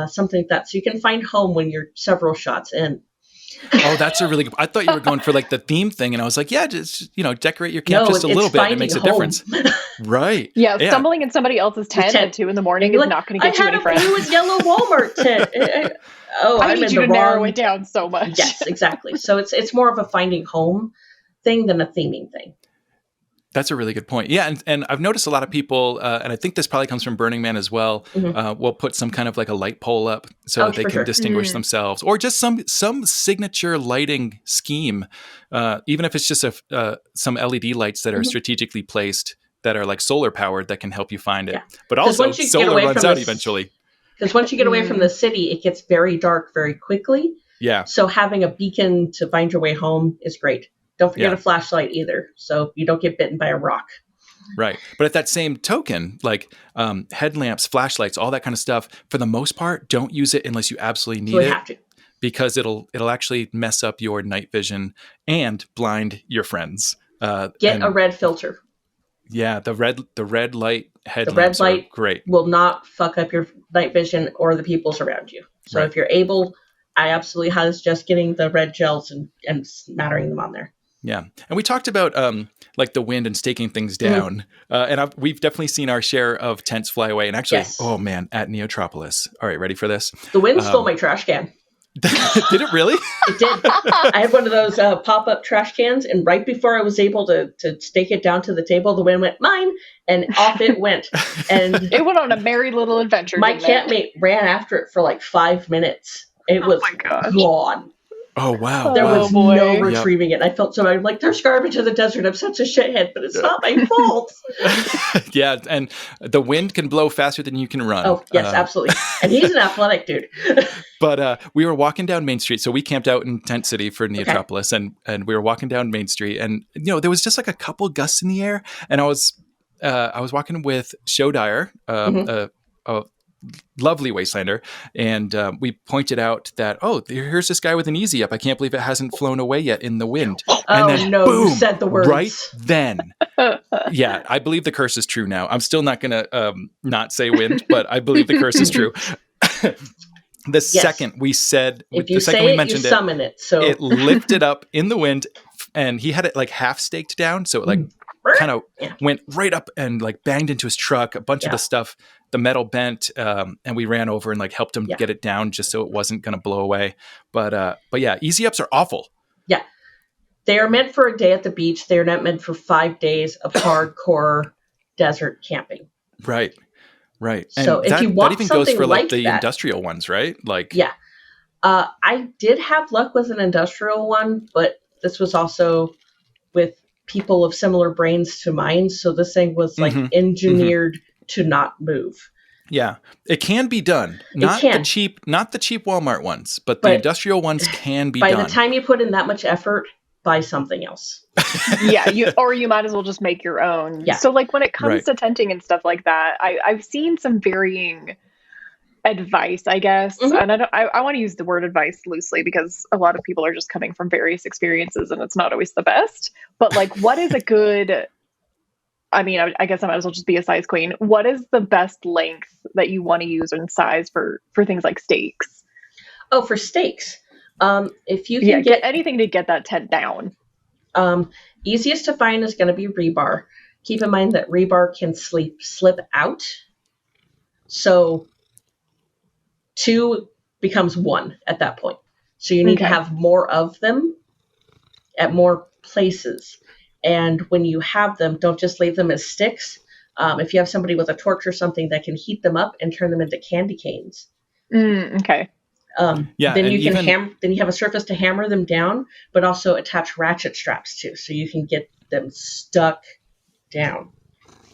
something like that. So you can find home when you're several shots in. Oh, that's a really good. I thought you were going for like the theme thing. And I was like, yeah, just, decorate your camp just a little bit. It makes a difference. Right. Yeah. Stumbling in somebody else's tent at 2 a.m. is not going to get you any friends. I had a blue and yellow Walmart tent. I need you to narrow it down so much. Yes, exactly. So it's more of a finding home thing than a theming thing. That's a really good point. Yeah, and I've noticed a lot of people, and I think this probably comes from Burning Man as well, will put some kind of like a light pole up so that they can distinguish themselves, or just some signature lighting scheme, even if it's just some LED lights that are strategically placed that are like solar powered that can help you find it. But also solar runs out eventually. Because once you get away from the city, it gets very dark very quickly. Yeah. So having a beacon to find your way home is great. Don't forget a flashlight either, so you don't get bitten by a rock. Right. But at that same token, like headlamps, flashlights, all that kind of stuff, for the most part, don't use it unless you absolutely need it. Have to. Because it'll actually mess up your night vision and blind your friends. Get a red filter. Yeah, the red light headlamps are great. Will not fuck up your night vision or the people's around you. So if you're able, I absolutely highly suggest getting the red gels and smattering them on there. Yeah. And we talked about like the wind and staking things down. And we've definitely seen our share of tents fly away. And actually, oh man, at Neotropolis. All right, ready for this? The wind stole my trash can. Did it really? It did. I had one of those pop-up trash cans, and right before I was able to stake it down to the table, the wind went, mine, and off it went. And it went on a merry little adventure. My campmate ran after it for like 5 minutes. It was gone. Oh, wow. There was no retrieving it. I felt so, I'm like, there's garbage in the desert. I'm such a shithead, but it's not my fault. Yeah, and the wind can blow faster than you can run. Oh, yes, absolutely. And he's an athletic dude. But we were walking down Main Street. So we camped out in Tent City for Neotropolis, and we were walking down Main Street. And, there was just like a couple gusts in the air. And I was walking with Show Dyer, a lovely Wastelander, and we pointed out that, here's this guy with an easy up. I can't believe it hasn't flown away yet in the wind. And then, boom, you said the words. Right then. Yeah, I believe the curse is true now. I'm still not going to not say wind, but I believe the curse is true. The second we said, if you say it, you summon it. So it lifted up in the wind, and he had it like half staked down, so it like kind of went right up and like banged into his truck. A bunch of the stuff, the metal bent, and we ran over and like helped him get it down just so it wasn't going to blow away. But yeah, easy ups are awful. Yeah, they are meant for a day at the beach. They are not meant for 5 days of hardcore desert camping. Right. And so if you want that even something goes for like the that, industrial ones, right? Like I did have luck with an industrial one, but this was also with people of similar brains to mine. So this thing was like engineered to not move. Yeah, it can be done. Not the cheap Walmart ones, but the industrial ones can be done. By the time you put in that much effort, buy something else. You might as well just make your own. Yeah. So like when it comes to tenting and stuff like that, I've seen some varying advice, I guess. And I want to use the word advice loosely because a lot of people are just coming from various experiences and it's not always the best. But like, what is a good, I guess I might as well just be a size queen. What is the best length that you want to use in size for things like stakes? Oh, for stakes. If you can get anything to get that tent down. Easiest to find is going to be rebar. Keep in mind that rebar can slip out. So 2 becomes 1 at that point. So you need to have more of them at more places. And when you have them, don't just leave them as sticks. If you have somebody with a torch or something that can heat them up and turn them into candy canes. Okay. Then you can then you have a surface to hammer them down, but also attach ratchet straps to, so you can get them stuck down.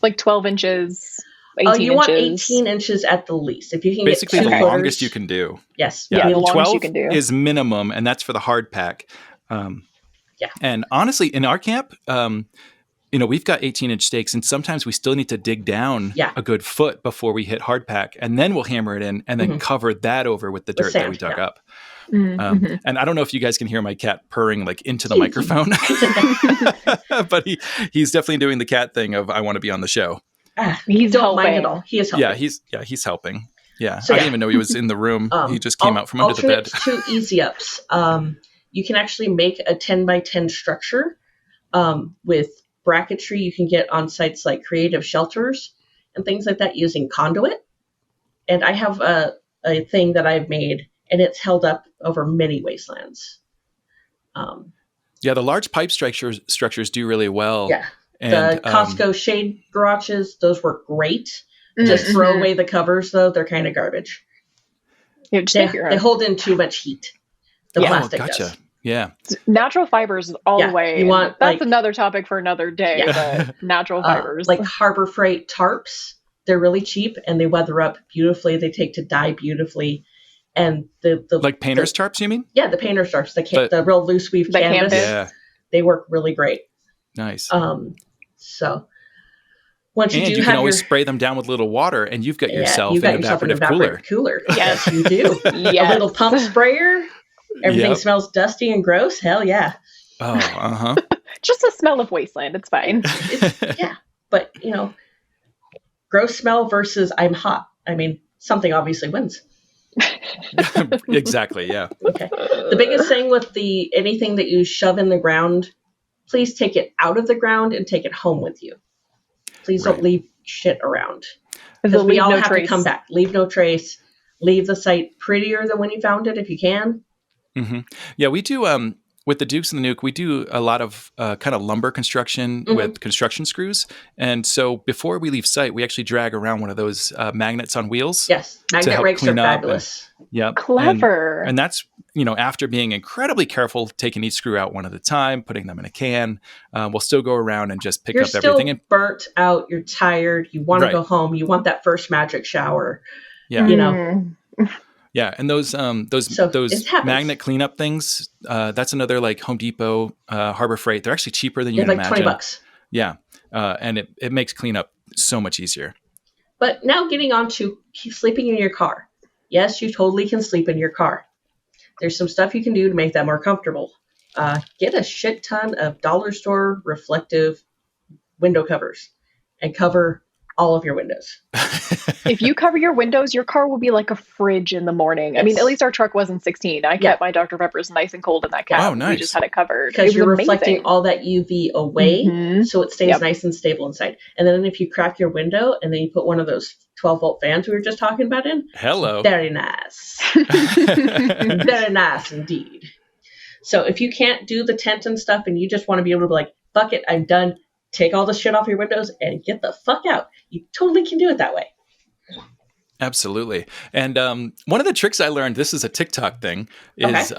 Like 12 inches, 18 you want inches. 18 inches at the least. If you can basically get 2 the longest you can do. Yes. Yeah, the longest 12 you can do is minimum, and that's for the hard pack. And honestly, in our camp, we've got 18-inch stakes, and sometimes we still need to dig down a good foot before we hit hard pack, and then we'll hammer it in and then cover that over with the dirt that we dug up. And I don't know if you guys can hear my cat purring like into the microphone, but he's definitely doing the cat thing of I want to be on the show. He's don't mind helping. at all. He is helping. He's helping. Yeah, So, I didn't even know he was in the room. He just came out from under the bed. To easy ups, you can actually make a 10 by 10 structure with bracketry you can get on sites like Creative Shelters and things like that using conduit. And I have a thing that I've made, and it's held up over many wastelands. The large pipe structures do really well. Yeah. And, the Costco shade garages, those work great. Just throw away the covers, though. They're kind of garbage. They hold in too much heat. The plastic does. Yeah. Natural fibers all the way. That's another topic for another day. But natural fibers. Like Harbor Freight tarps, they're really cheap and they weather up beautifully. They take to dye beautifully. And the like painter's tarps, you mean? Yeah, the painter's tarps. The real loose weave canvas. Yeah. They work really great. Nice. So once you can always spray them down with a little water, and you've got yourself an evaporative cooler. Yes, you do. A little pump sprayer. Everything smells dusty and gross. Hell yeah. Oh, Just the smell of wasteland. It's fine. But gross smell versus I'm hot. I mean, something obviously wins. Exactly. Yeah. Okay. The biggest thing with anything that you shove in the ground, please take it out of the ground and take it home with you. Please don't leave shit around. Because we all have to come back. Leave no trace. Leave the site prettier than when you found it if you can. Mm-hmm. Yeah, we do, with the Dukes and the Nuke, we do a lot of kind of lumber construction with construction screws. And so before we leave site, we actually drag around one of those magnets on wheels. Yes, magnet rakes are fabulous. Clever. And that's, after being incredibly careful, taking each screw out one at a time, putting them in a can, we'll still go around and just pick up everything. You're still burnt out. You're tired. You want to go home. You want that first magic shower. Yeah. Yeah, and those it magnet cleanup things, that's another like Home Depot, Harbor Freight. They're actually cheaper than you'd imagine. $20. Yeah, and it makes cleanup so much easier. But now getting on to sleeping in your car. Yes, you totally can sleep in your car. There's some stuff you can do to make that more comfortable. Get a shit ton of dollar store reflective window covers and cover all of your windows. If you cover your windows, your car will be like a fridge in the morning. Yes. I mean, at least our truck wasn't 16. I kept my Dr. Peppers nice and cold in that cab. Oh, nice. We just had it covered. Because you're reflecting all that UV away, so it stays nice and stable inside. And then if you crack your window and then you put one of those 12-volt fans we were just talking about in. Hello. Very nice. Very nice indeed. So if you can't do the tent and stuff and you just want to be able to be like, fuck it, I'm done. Take all the shit off your windows and get the fuck out. You totally can do it that way. Absolutely. And one of the tricks I learned, this is a TikTok thing, is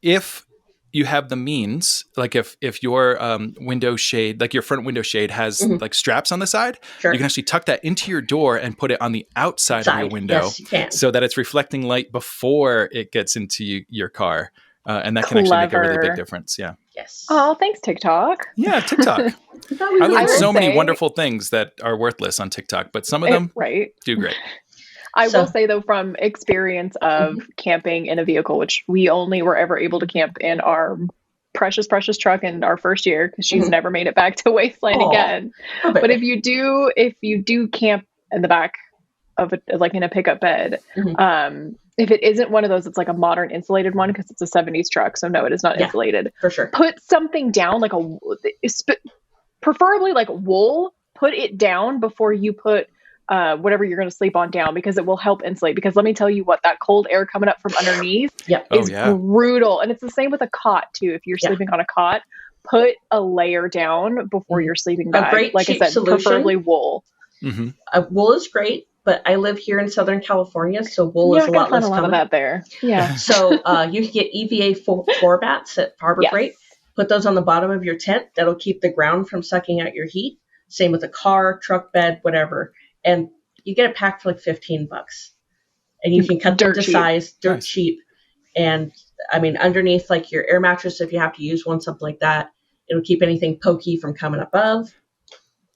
if you have the means, like if your window shade, like your front window shade has like straps on the side, you can actually tuck that into your door and put it on the outside of your window so that it's reflecting light before it gets into your car. And that can actually make a really big difference. Yeah. Yes. Oh, thanks, TikTok. Yeah, TikTok. I learned so many wonderful things that are worthless on TikTok, but some of them do great. I will say, though, from experience of camping in a vehicle, which we only were ever able to camp in our precious truck in our first year, because she's never made it back to Wasteland again. But if you do camp in the back of like in a pickup bed, if it isn't one of those, it's like a modern insulated one because it's a 70s truck. So no, it is not insulated. For sure. Put something down, preferably like wool. Put it down before you put whatever you're going to sleep on down, because it will help insulate. Because let me tell you what, that cold air coming up from underneath is brutal. And it's the same with a cot too. If you're sleeping on a cot, put a layer down before your sleeping bag. A great like I said, solution. Preferably wool. Wool is great, but I live here in Southern California, so wool is a lot less common. Of that there. Yeah. So you can get EVA floor mats at Harbor Freight. Put those on the bottom of your tent. That'll keep the ground from sucking out your heat. Same with a car, truck bed, whatever. And you get a pack for like $15. And you can cut them to size, dirt cheap. And I mean, underneath like your air mattress, if you have to use one, something like that, it'll keep anything pokey from coming above.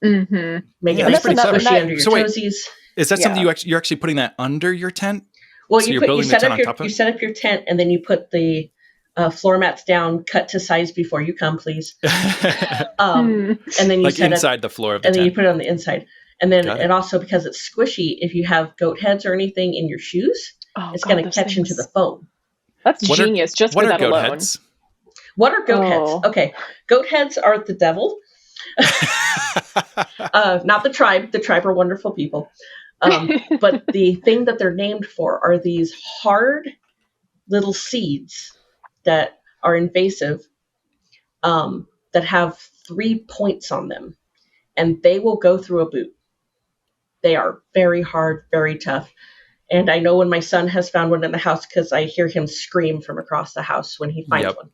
Make it nice and squishy under your toesies. Is that something you're actually putting that under your tent? Well, so you set up your tent, and then you put the floor mats down, cut to size before you come, please. And then you like inside the floor of the tent. And then you put it on the inside. And then it also, because it's squishy, if you have goat heads or anything in your shoes, it's going to catch into the foam. That's genius, just for that alone. Heads? What are goat heads? Okay, goat heads are the devil. Not the tribe. The tribe are wonderful people. But the thing that they're named for are these hard little seeds that are invasive, that have 3 points on them, and they will go through a boot. They are very hard, very tough. And I know when my son has found one in the house, because I hear him scream from across the house when he finds one.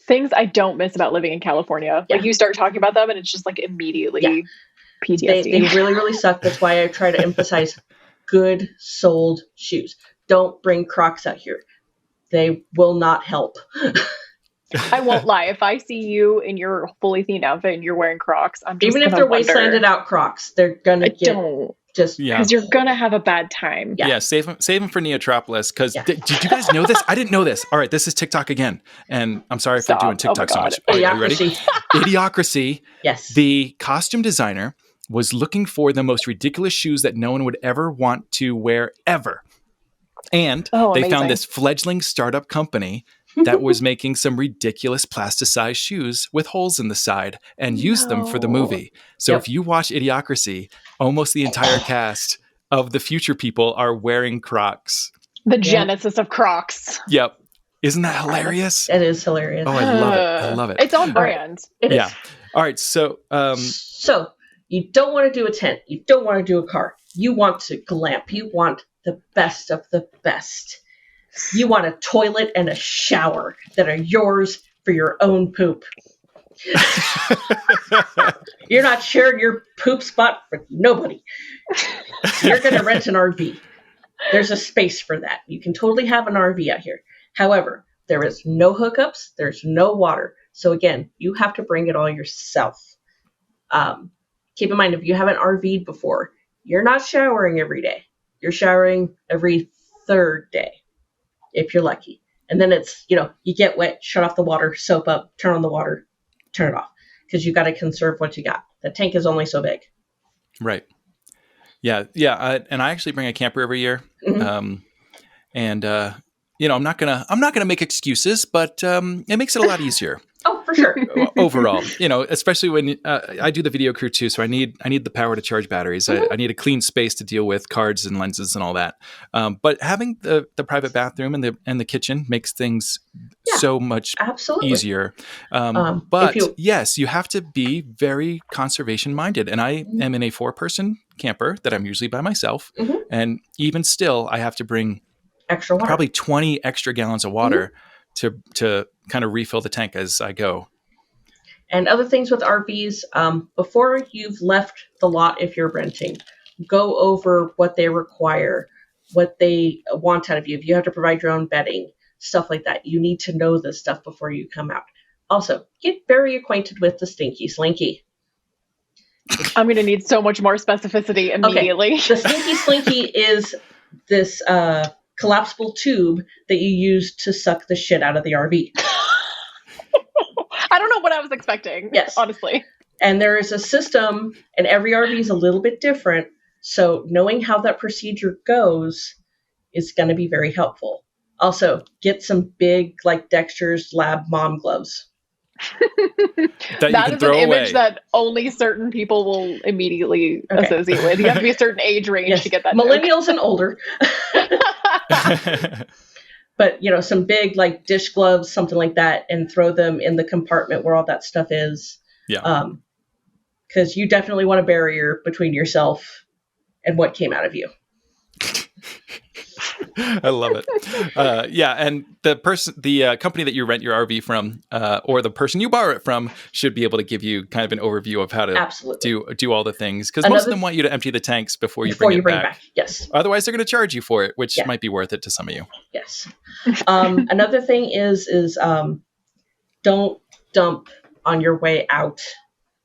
Things I don't miss about living in California. Like you start talking about them and it's just like immediately PTSD. They really, really suck. That's why I try to emphasize good soled shoes. Don't bring Crocs out here. They will not help. I won't lie. If I see you in your fully themed outfit and you're wearing Crocs, I'm just even if they're wastelanded out Crocs, they're gonna because you're gonna have a bad time. Save them for Neotropolis. Because did you guys know this? I didn't know this. All right, this is TikTok again, and I'm sorry for doing TikTok so much. Are you ready? Idiocracy. Yes. The costume designer was looking for the most ridiculous shoes that no one would ever want to wear ever, and they found this fledgling startup company that was making some ridiculous plasticized shoes with holes in the side and used them for the movie. So if you watch Idiocracy, almost the entire cast of the future people are wearing Crocs. The genesis of Crocs. Yep. Isn't that hilarious? It is hilarious. Oh, I love it. I love it. It's on brand. It is. All right. So, so you don't want to do a tent. You don't want to do a car. You want to glamp. You want the best of the best. You want a toilet and a shower that are yours for your own poop. You're not sharing your poop spot with nobody. You're going to rent an RV. There's a space for that. You can totally have an RV out here. However, there is no hookups. There's no water. So again, you have to bring it all yourself. Keep in mind, if you haven't RV'd before, you're not showering every day. You're showering every third day, if you're lucky. And then it's, you get wet, shut off the water, soap up, turn on the water, turn it off. Because you got to conserve what you got. The tank is only so big. Right. Yeah. And I actually bring a camper every year. I'm not gonna make excuses, but it makes it a lot easier. Oh, for sure. Overall, especially when I do the video crew too, so I need the power to charge batteries. I need a clean space to deal with cards and lenses and all that. But having the private bathroom and the kitchen makes things so much easier. But yes, you have to be very conservation minded. And I am in a 4-person camper that I'm usually by myself, and even still, I have to bring extra water. Probably 20 extra gallons of water to kind of refill the tank as I go. And other things with RVs, before you've left the lot, if you're renting, go over what they require, what they want out of you. If you have to provide your own bedding, stuff like that, you need to know this stuff before you come out. Also, get very acquainted with the Stinky Slinky. I'm going to need so much more specificity immediately. Okay. The Stinky Slinky is this collapsible tube that you use to suck the shit out of the RV. I don't know what I was expecting. Yes. Honestly. And there is a system, and every RV is a little bit different. So knowing how that procedure goes is going to be very helpful. Also, get some big, like Dexter's Lab mom gloves. that you can is throw an away. image that only certain people will immediately associate with. You have to be a certain age range to get that. Millennials and older. But, some big like dish gloves, something like that, and throw them in the compartment where all that stuff is. Yeah. Because you definitely want a barrier between yourself and what came out of you. I love it. Yeah, and the company that you rent your RV from, or the person you borrow it from, should be able to give you kind of an overview of how to do all the things. Because most of them want you to empty the tanks before you bring it back. Yes. Otherwise, they're going to charge you for it, which might be worth it to some of you. Yes. Another thing is don't dump on your way out.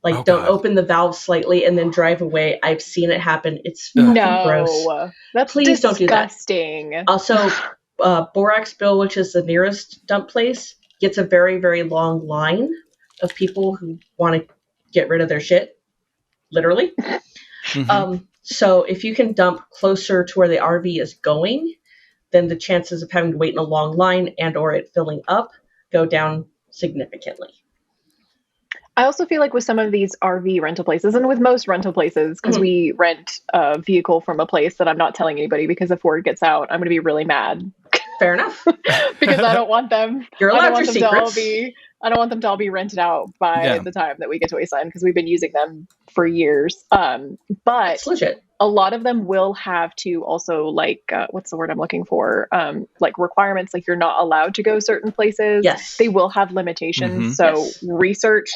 Like, don't open the valve slightly and then drive away. I've seen it happen. It's fucking gross. That's Please disgusting. Don't do that. Also, Boraxville, which is the nearest dump place, gets a very, very long line of people who want to get rid of their shit, literally. Mm-hmm. So if you can dump closer to where the RV is going, then the chances of having to wait in a long line and or it filling up go down significantly. I also feel like with some of these RV rental places, and with most rental places, because we rent a vehicle from a place that I'm not telling anybody, because if word gets out, I'm going to be really mad. Fair enough. Because I don't want them. You're allowed your secrets. I don't want them to all be rented out by the time that we get to Wasteland, because we've been using them for years. But it's legit. A lot of them will have to also, like, what's the word I'm looking for? Like requirements, like you're not allowed to go certain places. Yes. They will have limitations. So research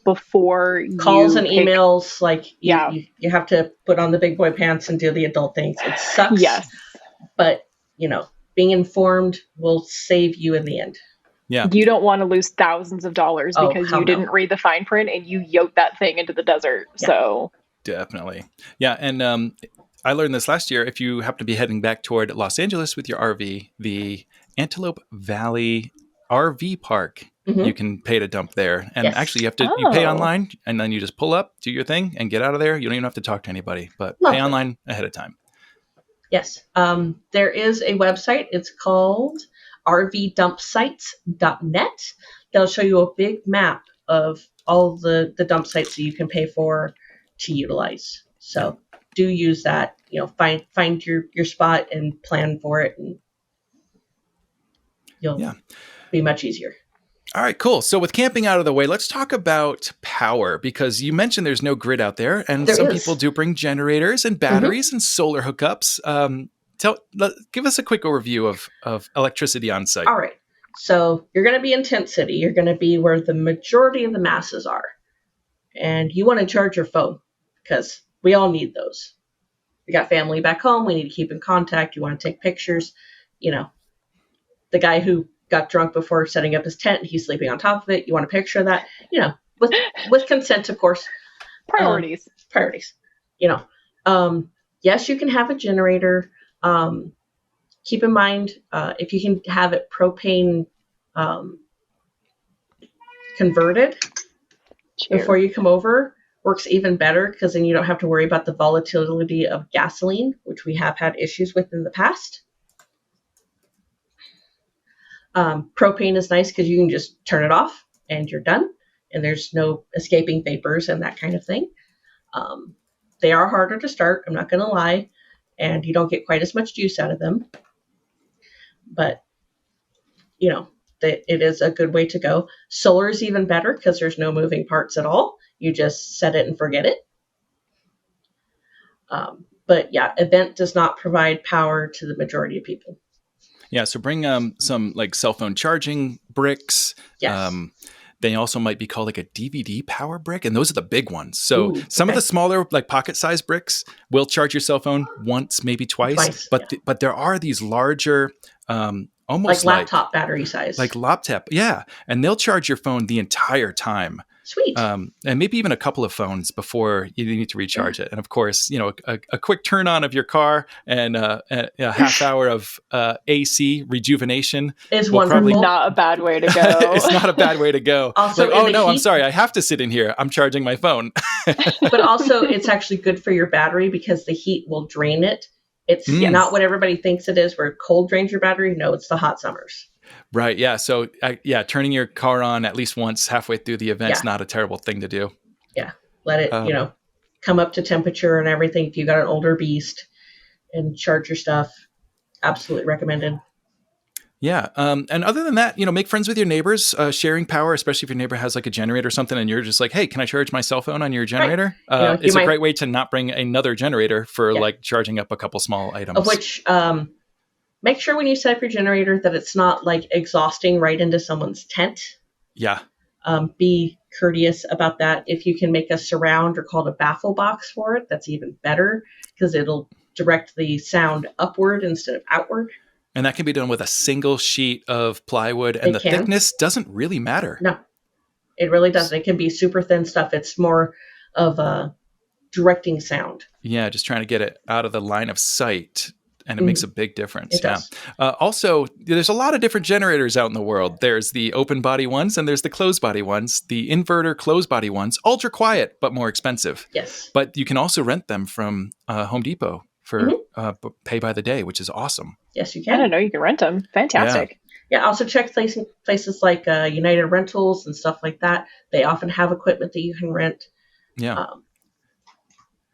before calls and emails. Like, you have to put on the big boy pants and do the adult things. It sucks. Yes. But, being informed will save you in the end. Yeah. You don't want to lose thousands of dollars because you didn't read the fine print and you yoked that thing into the desert. Yeah. So definitely. Yeah. And I learned this last year. If you happen to be heading back toward Los Angeles with your RV, the Antelope Valley RV Park, you can pay to dump there. And actually you pay online and then you just pull up, do your thing and get out of there. You don't even have to talk to anybody, but pay online ahead of time. Yes. There is a website. It's called rvdumpsites.net. They'll show you a big map of all the dump sites that you can pay for to utilize. So do use that, find your spot and plan for it, and you'll be much easier. All right, cool. So with camping out of the way, let's talk about power, because you mentioned there's no grid out there, and some people do bring generators and batteries and solar hookups. Give us a quick overview of electricity on site. All right. So you're going to be in Tent City. You're going to be where the majority of the masses are. And you want to charge your phone, because we all need those. We got family back home. We need to keep in contact. You want to take pictures. The guy who got drunk before setting up his tent, he's sleeping on top of it. You want a picture of that, with consent, of course. Priorities. Yes, you can have a generator. Keep in mind, if you can have it propane converted before you come over, works even better, because then you don't have to worry about the volatility of gasoline, which we have had issues with in the past. Propane is nice because you can just turn it off and you're done, and there's no escaping vapors and that kind of thing. They are harder to start, I'm not going to lie, and you don't get quite as much juice out of them. But, it is a good way to go. Solar is even better because there's no moving parts at all. You just set it and forget it. But yeah, Event does not provide power to the majority of people. Yeah, so bring some like cell phone charging bricks. Yes. They also might be called like a DVD power brick, and those are the big ones. So some of the smaller, like pocket-sized bricks will charge your cell phone once, maybe twice. But there are these larger, almost like laptop battery size. Like laptop, yeah. And they'll charge your phone the entire time. Sweet. And maybe even a couple of phones before you need to recharge it. And of course, a quick turn on of your car and a half hour of AC rejuvenation is wonderful. Not a bad way to go. It's not a bad way to go. Also, I'm sorry. I have to sit in here. I'm charging my phone. But also, it's actually good for your battery because the heat will drain it. It's not what everybody thinks it is, where cold drains your battery. No, it's the hot summers. Right. Yeah. So, turning your car on at least once halfway through the event's not a terrible thing to do. Yeah. Let it, come up to temperature and everything. If you got an older beast, and charge your stuff. Absolutely recommended. Yeah. And other than that, make friends with your neighbors, sharing power, especially if your neighbor has like a generator or something and you're just like, hey, can I charge my cell phone on your generator? Right. It's a great way to not bring another generator for like charging up a couple small items. Of which, make sure when you set up your generator that it's not like exhausting right into someone's tent. Yeah. Be courteous about that. If you can make a surround or called a baffle box for it, that's even better because it'll direct the sound upward instead of outward. And that can be done with a single sheet of plywood, and the thickness doesn't really matter. No, it really doesn't. It can be super thin stuff. It's more of a directing sound. Yeah, just trying to get it out of the line of sight. And it makes a big difference. It does. Also, there's a lot of different generators out in the world. There's the open body ones and there's the closed body ones. The inverter closed body ones, ultra quiet, but more expensive. Yes. But you can also rent them from Home Depot for pay by the day, which is awesome. Yes, you can. I didn't know you can rent them. Fantastic. Yeah, also check places like United Rentals and stuff like that. They often have equipment that you can rent. Yeah.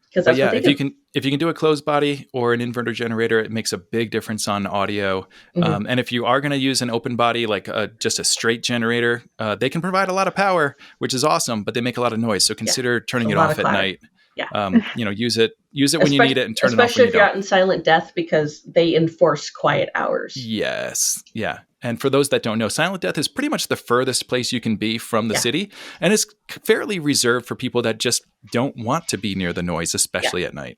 Because that's what they do. If you can do a closed body or an inverter generator, it makes a big difference on audio. And if you are going to use an open body, like just a straight generator, they can provide a lot of power, which is awesome, but they make a lot of noise. So consider turning it off at night. Yeah. Use it when you need it and turn it off when you don't. Especially if you're out in silent death because they enforce quiet hours. Yes. Yeah. And for those that don't know, silent death is pretty much the furthest place you can be from the city. And it's fairly reserved for people that just don't want to be near the noise, especially at night.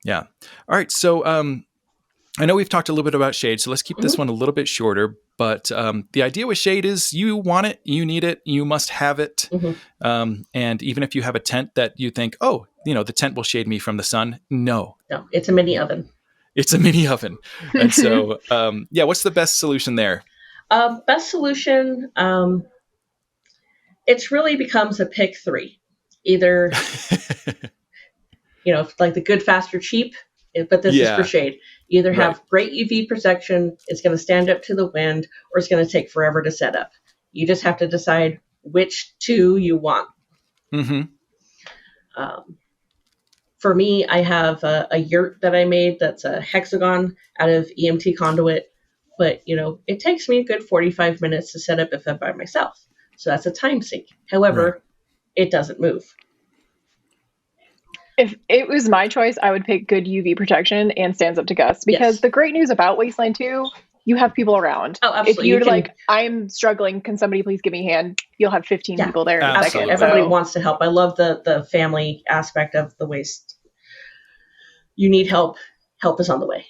Yeah. All right. So I know we've talked a little bit about shade, so let's keep this one a little bit shorter. But the idea with shade is you want it, you need it, you must have it. And even if you have a tent that you think, oh, the tent will shade me from the sun. No, it's a mini oven. It's a mini oven. And so, what's the best solution there? Best solution, it really becomes a pick three. Either, like the good, fast, or cheap, but this is for shade. You either have great UV protection, it's going to stand up to the wind, or it's going to take forever to set up. You just have to decide which two you want. For me, I have a yurt that I made that's a hexagon out of EMT conduit, but it takes me a good 45 minutes to set up if I'm by myself. So that's a time sink. However, it doesn't move. If it was my choice, I would pick good UV protection and stands up to gusts because the great news about Wasteland 2, you have people around. Oh, absolutely. If you're I'm struggling, can somebody please give me a hand? You'll have 15 people there in a second. Everybody wants to help. I love the family aspect of the waste. You need help. Help is on the way.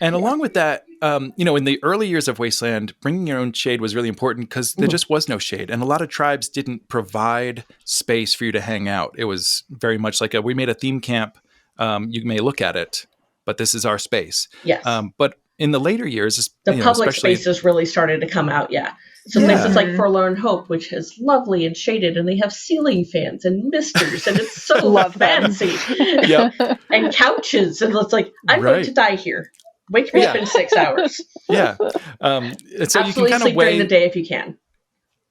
And along with that, in the early years of Wasteland, bringing your own shade was really important because there just was no shade. And a lot of tribes didn't provide space for you to hang out. It was very much like we made a theme camp. You may look at it, but this is our space. Yes. But in the later years, the public spaces really started to come out. Yeah. So places like Forlorn Hope, which is lovely and shaded, and they have ceiling fans and misters, and it's so fancy. And couches, and it's like, I'm going to die here. Wake me up in 6 hours. And so absolutely you can kind sleep of weigh during the day if you can,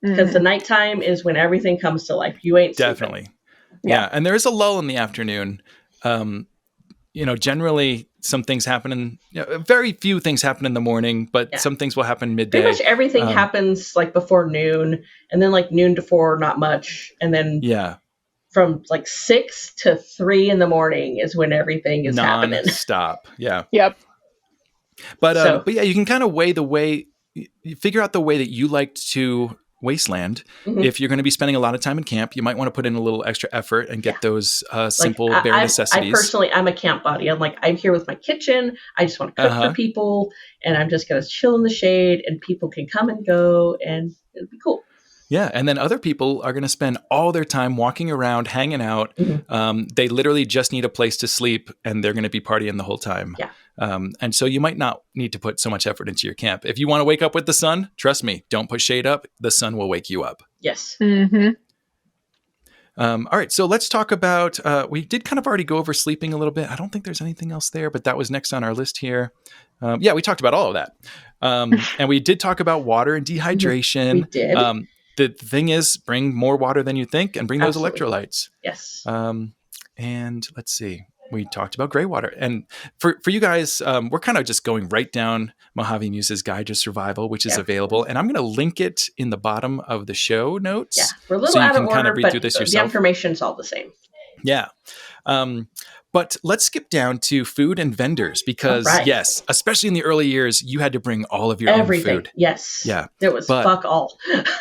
because the nighttime is when everything comes to life. You ain't definitely sleeping. Yeah, and there is a lull in the afternoon. Generally some things happen very few things happen in the morning, but some things will happen midday. Pretty much everything happens like before noon, and then like noon to 4, not much, and then from like 6 to 3 in the morning is when everything is happening. Stop. Yeah. Yep. But you can kind of you figure out the way that you like to Wasteland. If you're going to be spending a lot of time in camp, you might want to put in a little extra effort and get those simple bare necessities. I'm a camp body. I'm here with my kitchen. I just want to cook for people, and I'm just going to chill in the shade, and people can come and go, and it'll be cool. Yeah. And then other people are going to spend all their time walking around, hanging out. They literally just need a place to sleep, and they're going to be partying the whole time. Yeah. And so you might not need to put so much effort into your camp. If you want to wake up with the sun, trust me, don't put shade up. The sun will wake you up. Yes. All right, so let's talk about, we did kind of already go over sleeping a little bit. I don't think there's anything else there, but that was next on our list here. Yeah, we talked about all of that. And we did talk about water and dehydration. We did. The thing is, bring more water than you think and bring Absolutely. those electrolytes. Yes. And let's see. We talked about gray water. And for you guys, we're kind of just going right down Mojave Muse's Guide to Survival, which is available. And I'm going to link it in the bottom of the show notes. Yeah, we're a little out of order, kind of read but through this the yourself. information's all the same. Yeah. But let's skip down to food and vendors because, yes, especially in the early years, you had to bring all of your own food. Yes. Yeah. There was fuck all.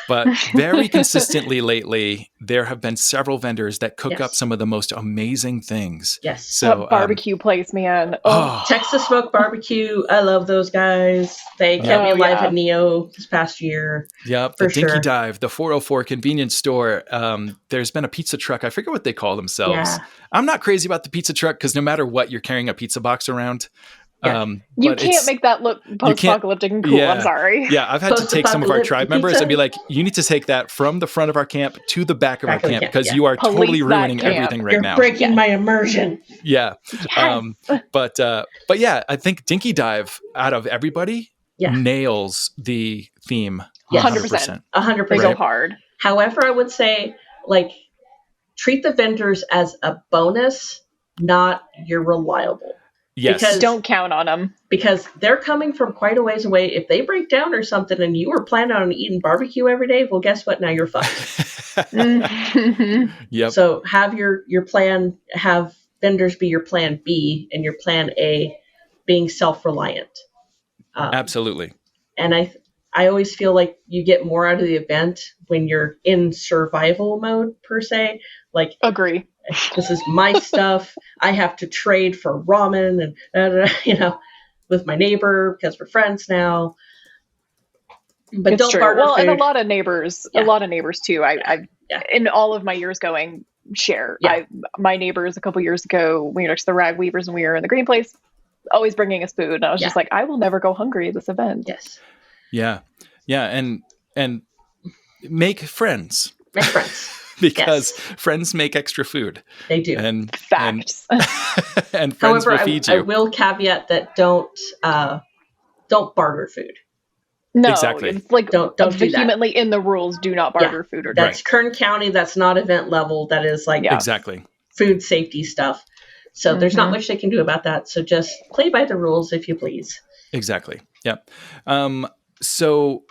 But very consistently lately, there have been several vendors that cook up some of the most amazing things. Yes. So barbecue place, man. Oh. Texas Smoke Barbecue. I love those guys. They kept me alive at Neo this past year. Yep. The Dinky Dive, the 404 convenience store. There's been a pizza truck. I forget what they call themselves. Yeah. I'm not crazy about the pizza truck because no matter what, you're carrying a pizza box around. Yeah. You can't make that look post-apocalyptic and cool. Yeah. I'm sorry. Yeah, I've had to take some of our tribe members and be like, you need to take that from the front of our camp to the back of our camp because you are totally ruining everything right now. You're breaking my immersion. Yeah. Yes. But yeah, I think Dinky Dive out of everybody nails the theme. 100%. 100%. They go hard. However, I would say treat the vendors as a bonus, not you're reliable. Yes. Because don't count on them. Because they're coming from quite a ways away. If they break down or something and you were planning on eating barbecue every day, well, guess what? Now you're fucked. Yep. So have your plan, have vendors be your plan B and your plan A being self-reliant. Absolutely. And I always feel like you get more out of the event when you're in survival mode, per se. Like, agree. This is my stuff. I have to trade for ramen and, with my neighbor because we're friends now. But it's don't true. barter food. And a lot of neighbors too. I've in all of my years going, share. Yeah. My neighbors a couple years ago, we were next to the Rag Weavers and we were in the green place, always bringing us food. And I was just like, I will never go hungry at this event. Yes. Yeah. Yeah. And make friends. Make friends. Because friends make extra food. They do. And facts. And friends will feed you. I will caveat that don't barter food. No, exactly. It's like don't vehemently in the rules. Do not barter food or that's Kern County. That's not event level. That is like exactly food safety stuff. So there's not much they can do about that. So just play by the rules, if you please. Exactly. Yeah. So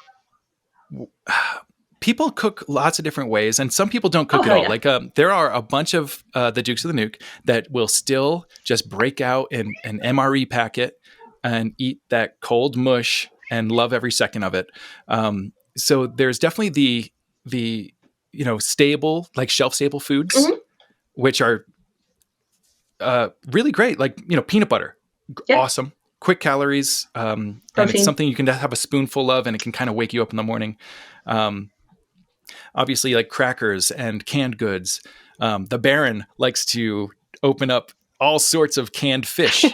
people cook lots of different ways, and some people don't cook at all. Yeah. Like there are a bunch of the Dukes of the Nuke that will still just break out in an MRE packet and eat that cold mush and love every second of it. So there's definitely the stable, like shelf stable foods, which are really great. Like peanut butter, awesome, quick calories, and it's something you can have a spoonful of, and it can kind of wake you up in the morning. Obviously, like crackers and canned goods. The Baron likes to open up all sorts of canned fish,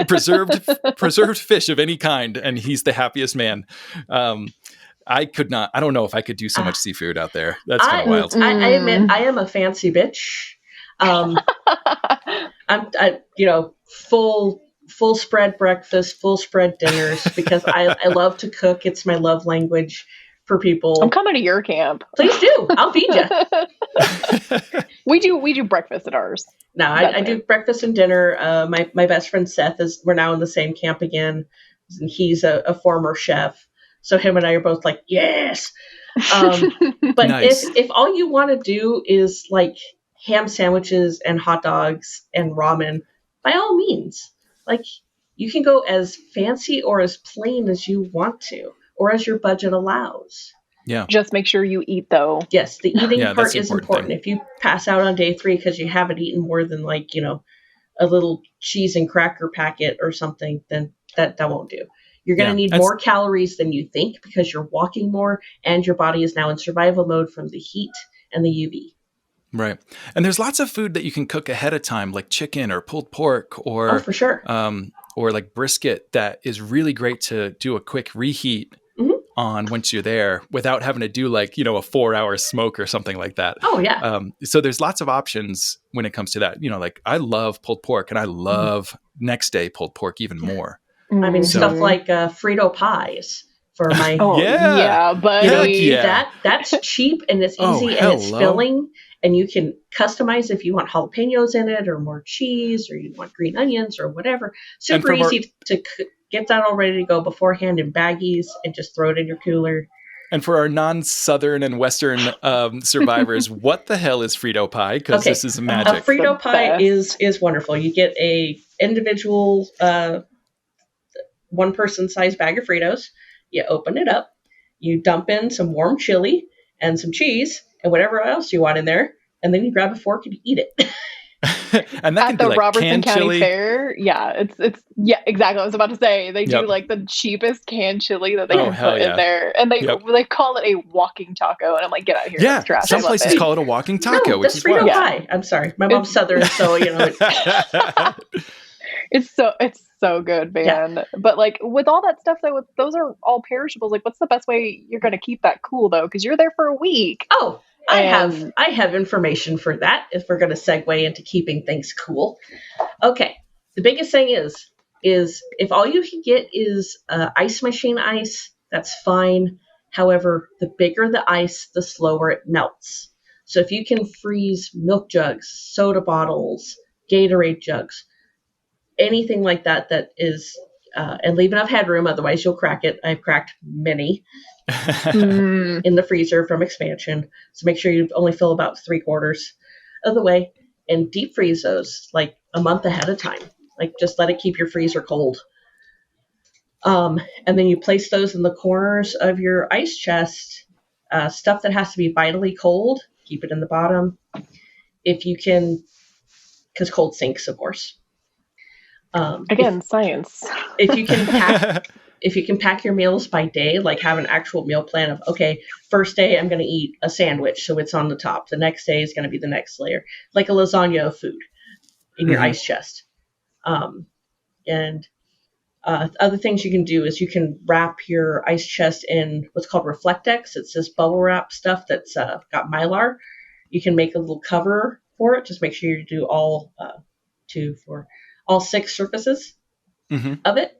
preserved fish of any kind, and he's the happiest man. I don't know if I could do so much seafood out there. That's kind of wild. I admit I am a fancy bitch. I'm full spread breakfast, full spread dinners because I love to cook. It's my love language. For people, I'm coming to your camp. Please do. I'll feed you. We do breakfast at ours. No, I do breakfast and dinner. My best friend Seth we're now in the same camp again. And he's a former chef, so him and I are both like yes. But nice. if all you want to do is like ham sandwiches and hot dogs and ramen, by all means, like you can go as fancy or as plain as you want to. Or as your budget allows. Yeah. Just make sure you eat, though. Yes, the eating part is important. If you pass out on day 3 because you haven't eaten more than a little cheese and cracker packet or something, then that won't do. You're going to need more calories than you think because you're walking more and your body is now in survival mode from the heat and the UV. Right. And there's lots of food that you can cook ahead of time, like chicken or pulled pork or for sure. Or like brisket that is really great to do a quick reheat on once you're there without having to do like, a 4-hour smoke or something like that. Oh, yeah. So there's lots of options when it comes to that. Like I love pulled pork and I love next day pulled pork even more. I mean, stuff like Frito pies for my... yeah, buddy. That's cheap and it's easy and it's filling. And you can customize if you want jalapenos in it or more cheese or you want green onions or whatever. Super easy to get that all ready to go beforehand in baggies and just throw it in your cooler. And for our non-Southern and Western survivors, what the hell is Frito pie? Because this is magic. A Frito pie is wonderful. You get a individual one-person size bag of Fritos. You open it up. You dump in some warm chili and some cheese and whatever else you want in there. And then you grab a fork and you eat it. And that at the like Robertson County chili. Fair, it's exactly. I was about to say they do like the cheapest canned chili that they can put in there, and they call it a walking taco, and I'm like, get out of here! Yeah, trash. some places call it a walking taco, no, which is Frito wild. pie. I'm sorry, my mom's Southern, so It's so good, man. Yeah. But like with all that stuff though, those are all perishables. Like, what's the best way you're going to keep that cool though? Because you're there for a week. Oh. I have information for that if we're going to segue into keeping things cool. Okay. The biggest thing is if all you can get is ice machine ice, that's fine. However, the bigger the ice, the slower it melts. So if you can freeze milk jugs, soda bottles, Gatorade jugs, anything like that is, and leave enough headroom, otherwise you'll crack it. I've cracked many. In the freezer from expansion. So make sure you only fill about 3/4 of the way and deep freeze those like a month ahead of time. Like just let it keep your freezer cold. And then you place those in the corners of your ice chest. Stuff that has to be vitally cold, keep it in the bottom. If you can, because cold sinks, of course. Science. If you can pack your meals by day, like have an actual meal plan of, okay, first day I'm going to eat a sandwich, so it's on the top. The next day is going to be the next layer, like a lasagna of food in your ice chest. And other things you can do is you can wrap your ice chest in what's called Reflectex. It's this bubble wrap stuff that's got Mylar. You can make a little cover for it. Just make sure you do all 6 surfaces of it.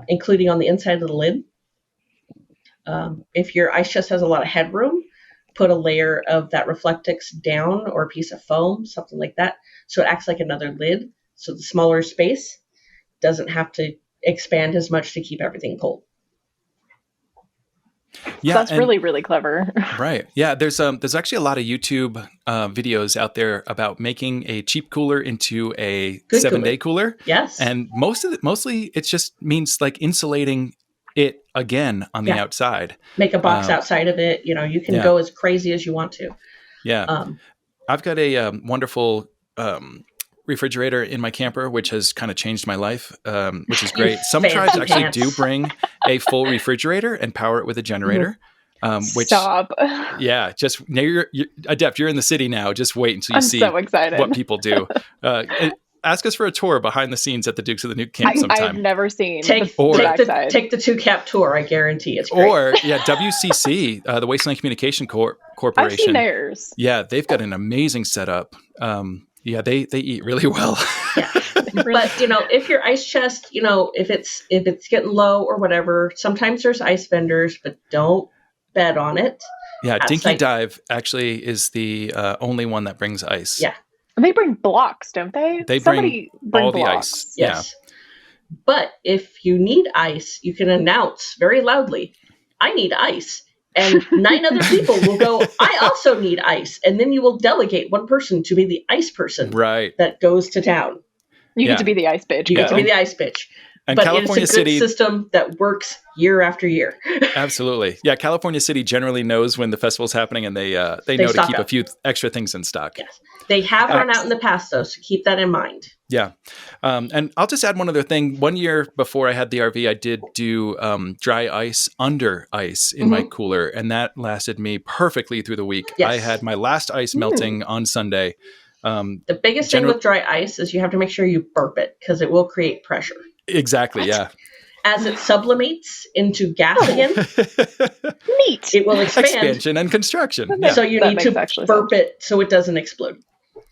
Including on the inside of the lid. If your ice chest has a lot of headroom, put a layer of that Reflectex down or a piece of foam, something like that, so it acts like another lid. So the smaller space doesn't have to expand as much to keep everything cold. Yeah, so that's really, really clever. Right. Yeah. There's actually a lot of YouTube videos out there about making a cheap cooler into a 7-day cooler. Yes. And mostly it just means like insulating it again on the outside. Make a box outside of it. You can go as crazy as you want to. Yeah. I've got a wonderful refrigerator in my camper, which has kind of changed my life, which is great. Some tribes actually do bring a full refrigerator and power it with a generator. Which, Stop. Yeah, just now you're Adept. You're in the city now. Just wait until you see so excited. What people do. Ask us for a tour behind the scenes at the Dukes of the Nuke camp sometime. I've never seen. Take the 2 cap tour. I guarantee it's great. Or WCC, the Wasteland Communication Corporation. I've seen theirs. Yeah, they've got an amazing setup. They eat really well. Yeah. But if your ice chest, if it's getting low or whatever, sometimes there's ice vendors, but don't bet on it. Yeah, Dinky Dive actually is the only one that brings ice. Yeah. And they bring blocks, don't they? They bring all blocks. the ice. Yes. Yeah. But if you need ice, you can announce very loudly, I need ice. And 9 other people will go, I also need ice. And then you will delegate one person to be the ice person that goes to town. You get to be the ice bitch. You get to be the ice bitch. And but California it's a good City system that works year after year. Absolutely. Yeah, California City generally knows when the festival's happening, and they know to keep a few extra things in stock. Yes. They have run out in the past, though, so keep that in mind. Yeah. And I'll just add one other thing. One year before I had the RV, I did do dry ice under ice in my cooler, and that lasted me perfectly through the week. Yes. I had my last ice melting on Sunday. The biggest thing with dry ice is you have to make sure you burp it, because it will create pressure. Exactly, yeah. as it sublimates into gas again, Neat. it will expand. Expansion and construction. Yeah. So you That need makes to actually burp sense. it so it doesn't explode.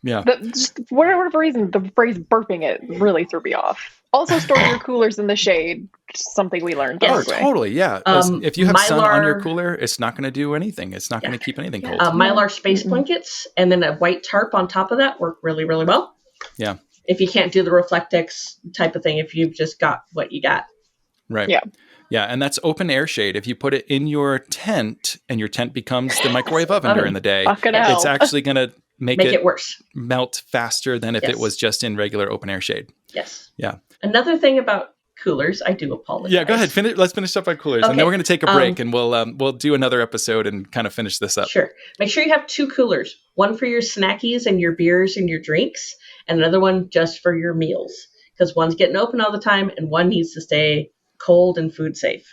Yeah. For whatever reason, the phrase burping it really threw me off. Also, store your coolers in the shade. Something we learned. Oh, the hard way. totally. Yeah. If you have sun on your cooler, it's not going to do anything. It's not going to keep anything cold. Mylar space blankets and then a white tarp on top of that work really, really well. Yeah. If you can't do the Reflectix type of thing, if you've just got what you got. Right. Yeah. Yeah, and that's open air shade. If you put it in your tent and your tent becomes the microwave oven during the day, Fucking it's hell. actually going to make it worse. Melt faster than if it was just in regular open air shade. Yes. Yeah. Another thing about coolers, I do apologize. Yeah, go ahead. Let's finish up on coolers, and then we're going to take a break, and we'll do another episode and kind of finish this up. Sure. Make sure you have 2 coolers. One for your snackies and your beers and your drinks, and another one just for your meals. Because one's getting open all the time, and one needs to stay cold and food safe.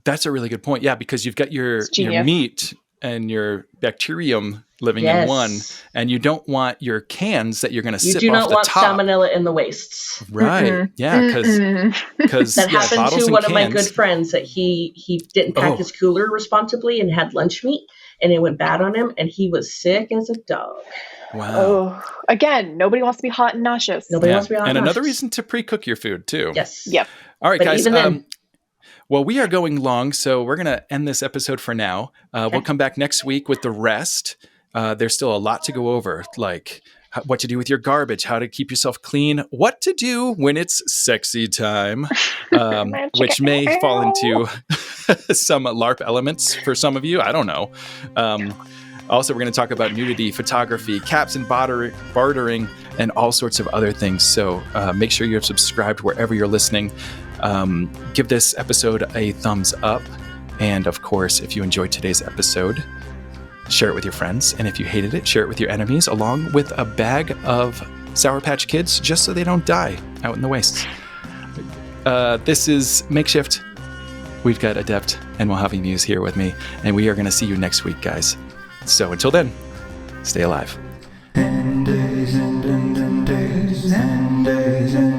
That's a really good point. Yeah, because you've got your meat and your bacterium living in one, and you don't want your cans that you're going to sip off the top. You do not want salmonella in the wastes. Right. Yeah, because that happened to one of my good friends that he didn't pack his cooler responsibly and had lunch meat, and it went bad on him, and he was sick as a dog. Wow. Oh, again, nobody wants to be hot and nauseous. Nobody wants to be hot and and another nauseous. reason to pre-cook your food too. Yes. Yep. All right, but guys. Even then, well, we are going long, so we're going to end this episode for now. We'll come back next week with the rest. There's still a lot to go over, like what to do with your garbage, how to keep yourself clean, what to do when it's sexy time, which may fall into some LARP elements for some of you. I don't know. Also, we're going to talk about nudity, photography, caps and bartering, and all sorts of other things. So make sure you're subscribed wherever you're listening. Give this episode a thumbs up. And of course, if you enjoyed today's episode, share it with your friends. And if you hated it, share it with your enemies, along with a bag of Sour Patch Kids, just so they don't die out in the wastes. This is Makeshift. We've got Adept and Mojave Muse here with me. And we are going to see you next week, guys. So until then, stay alive. And days and days and days and days and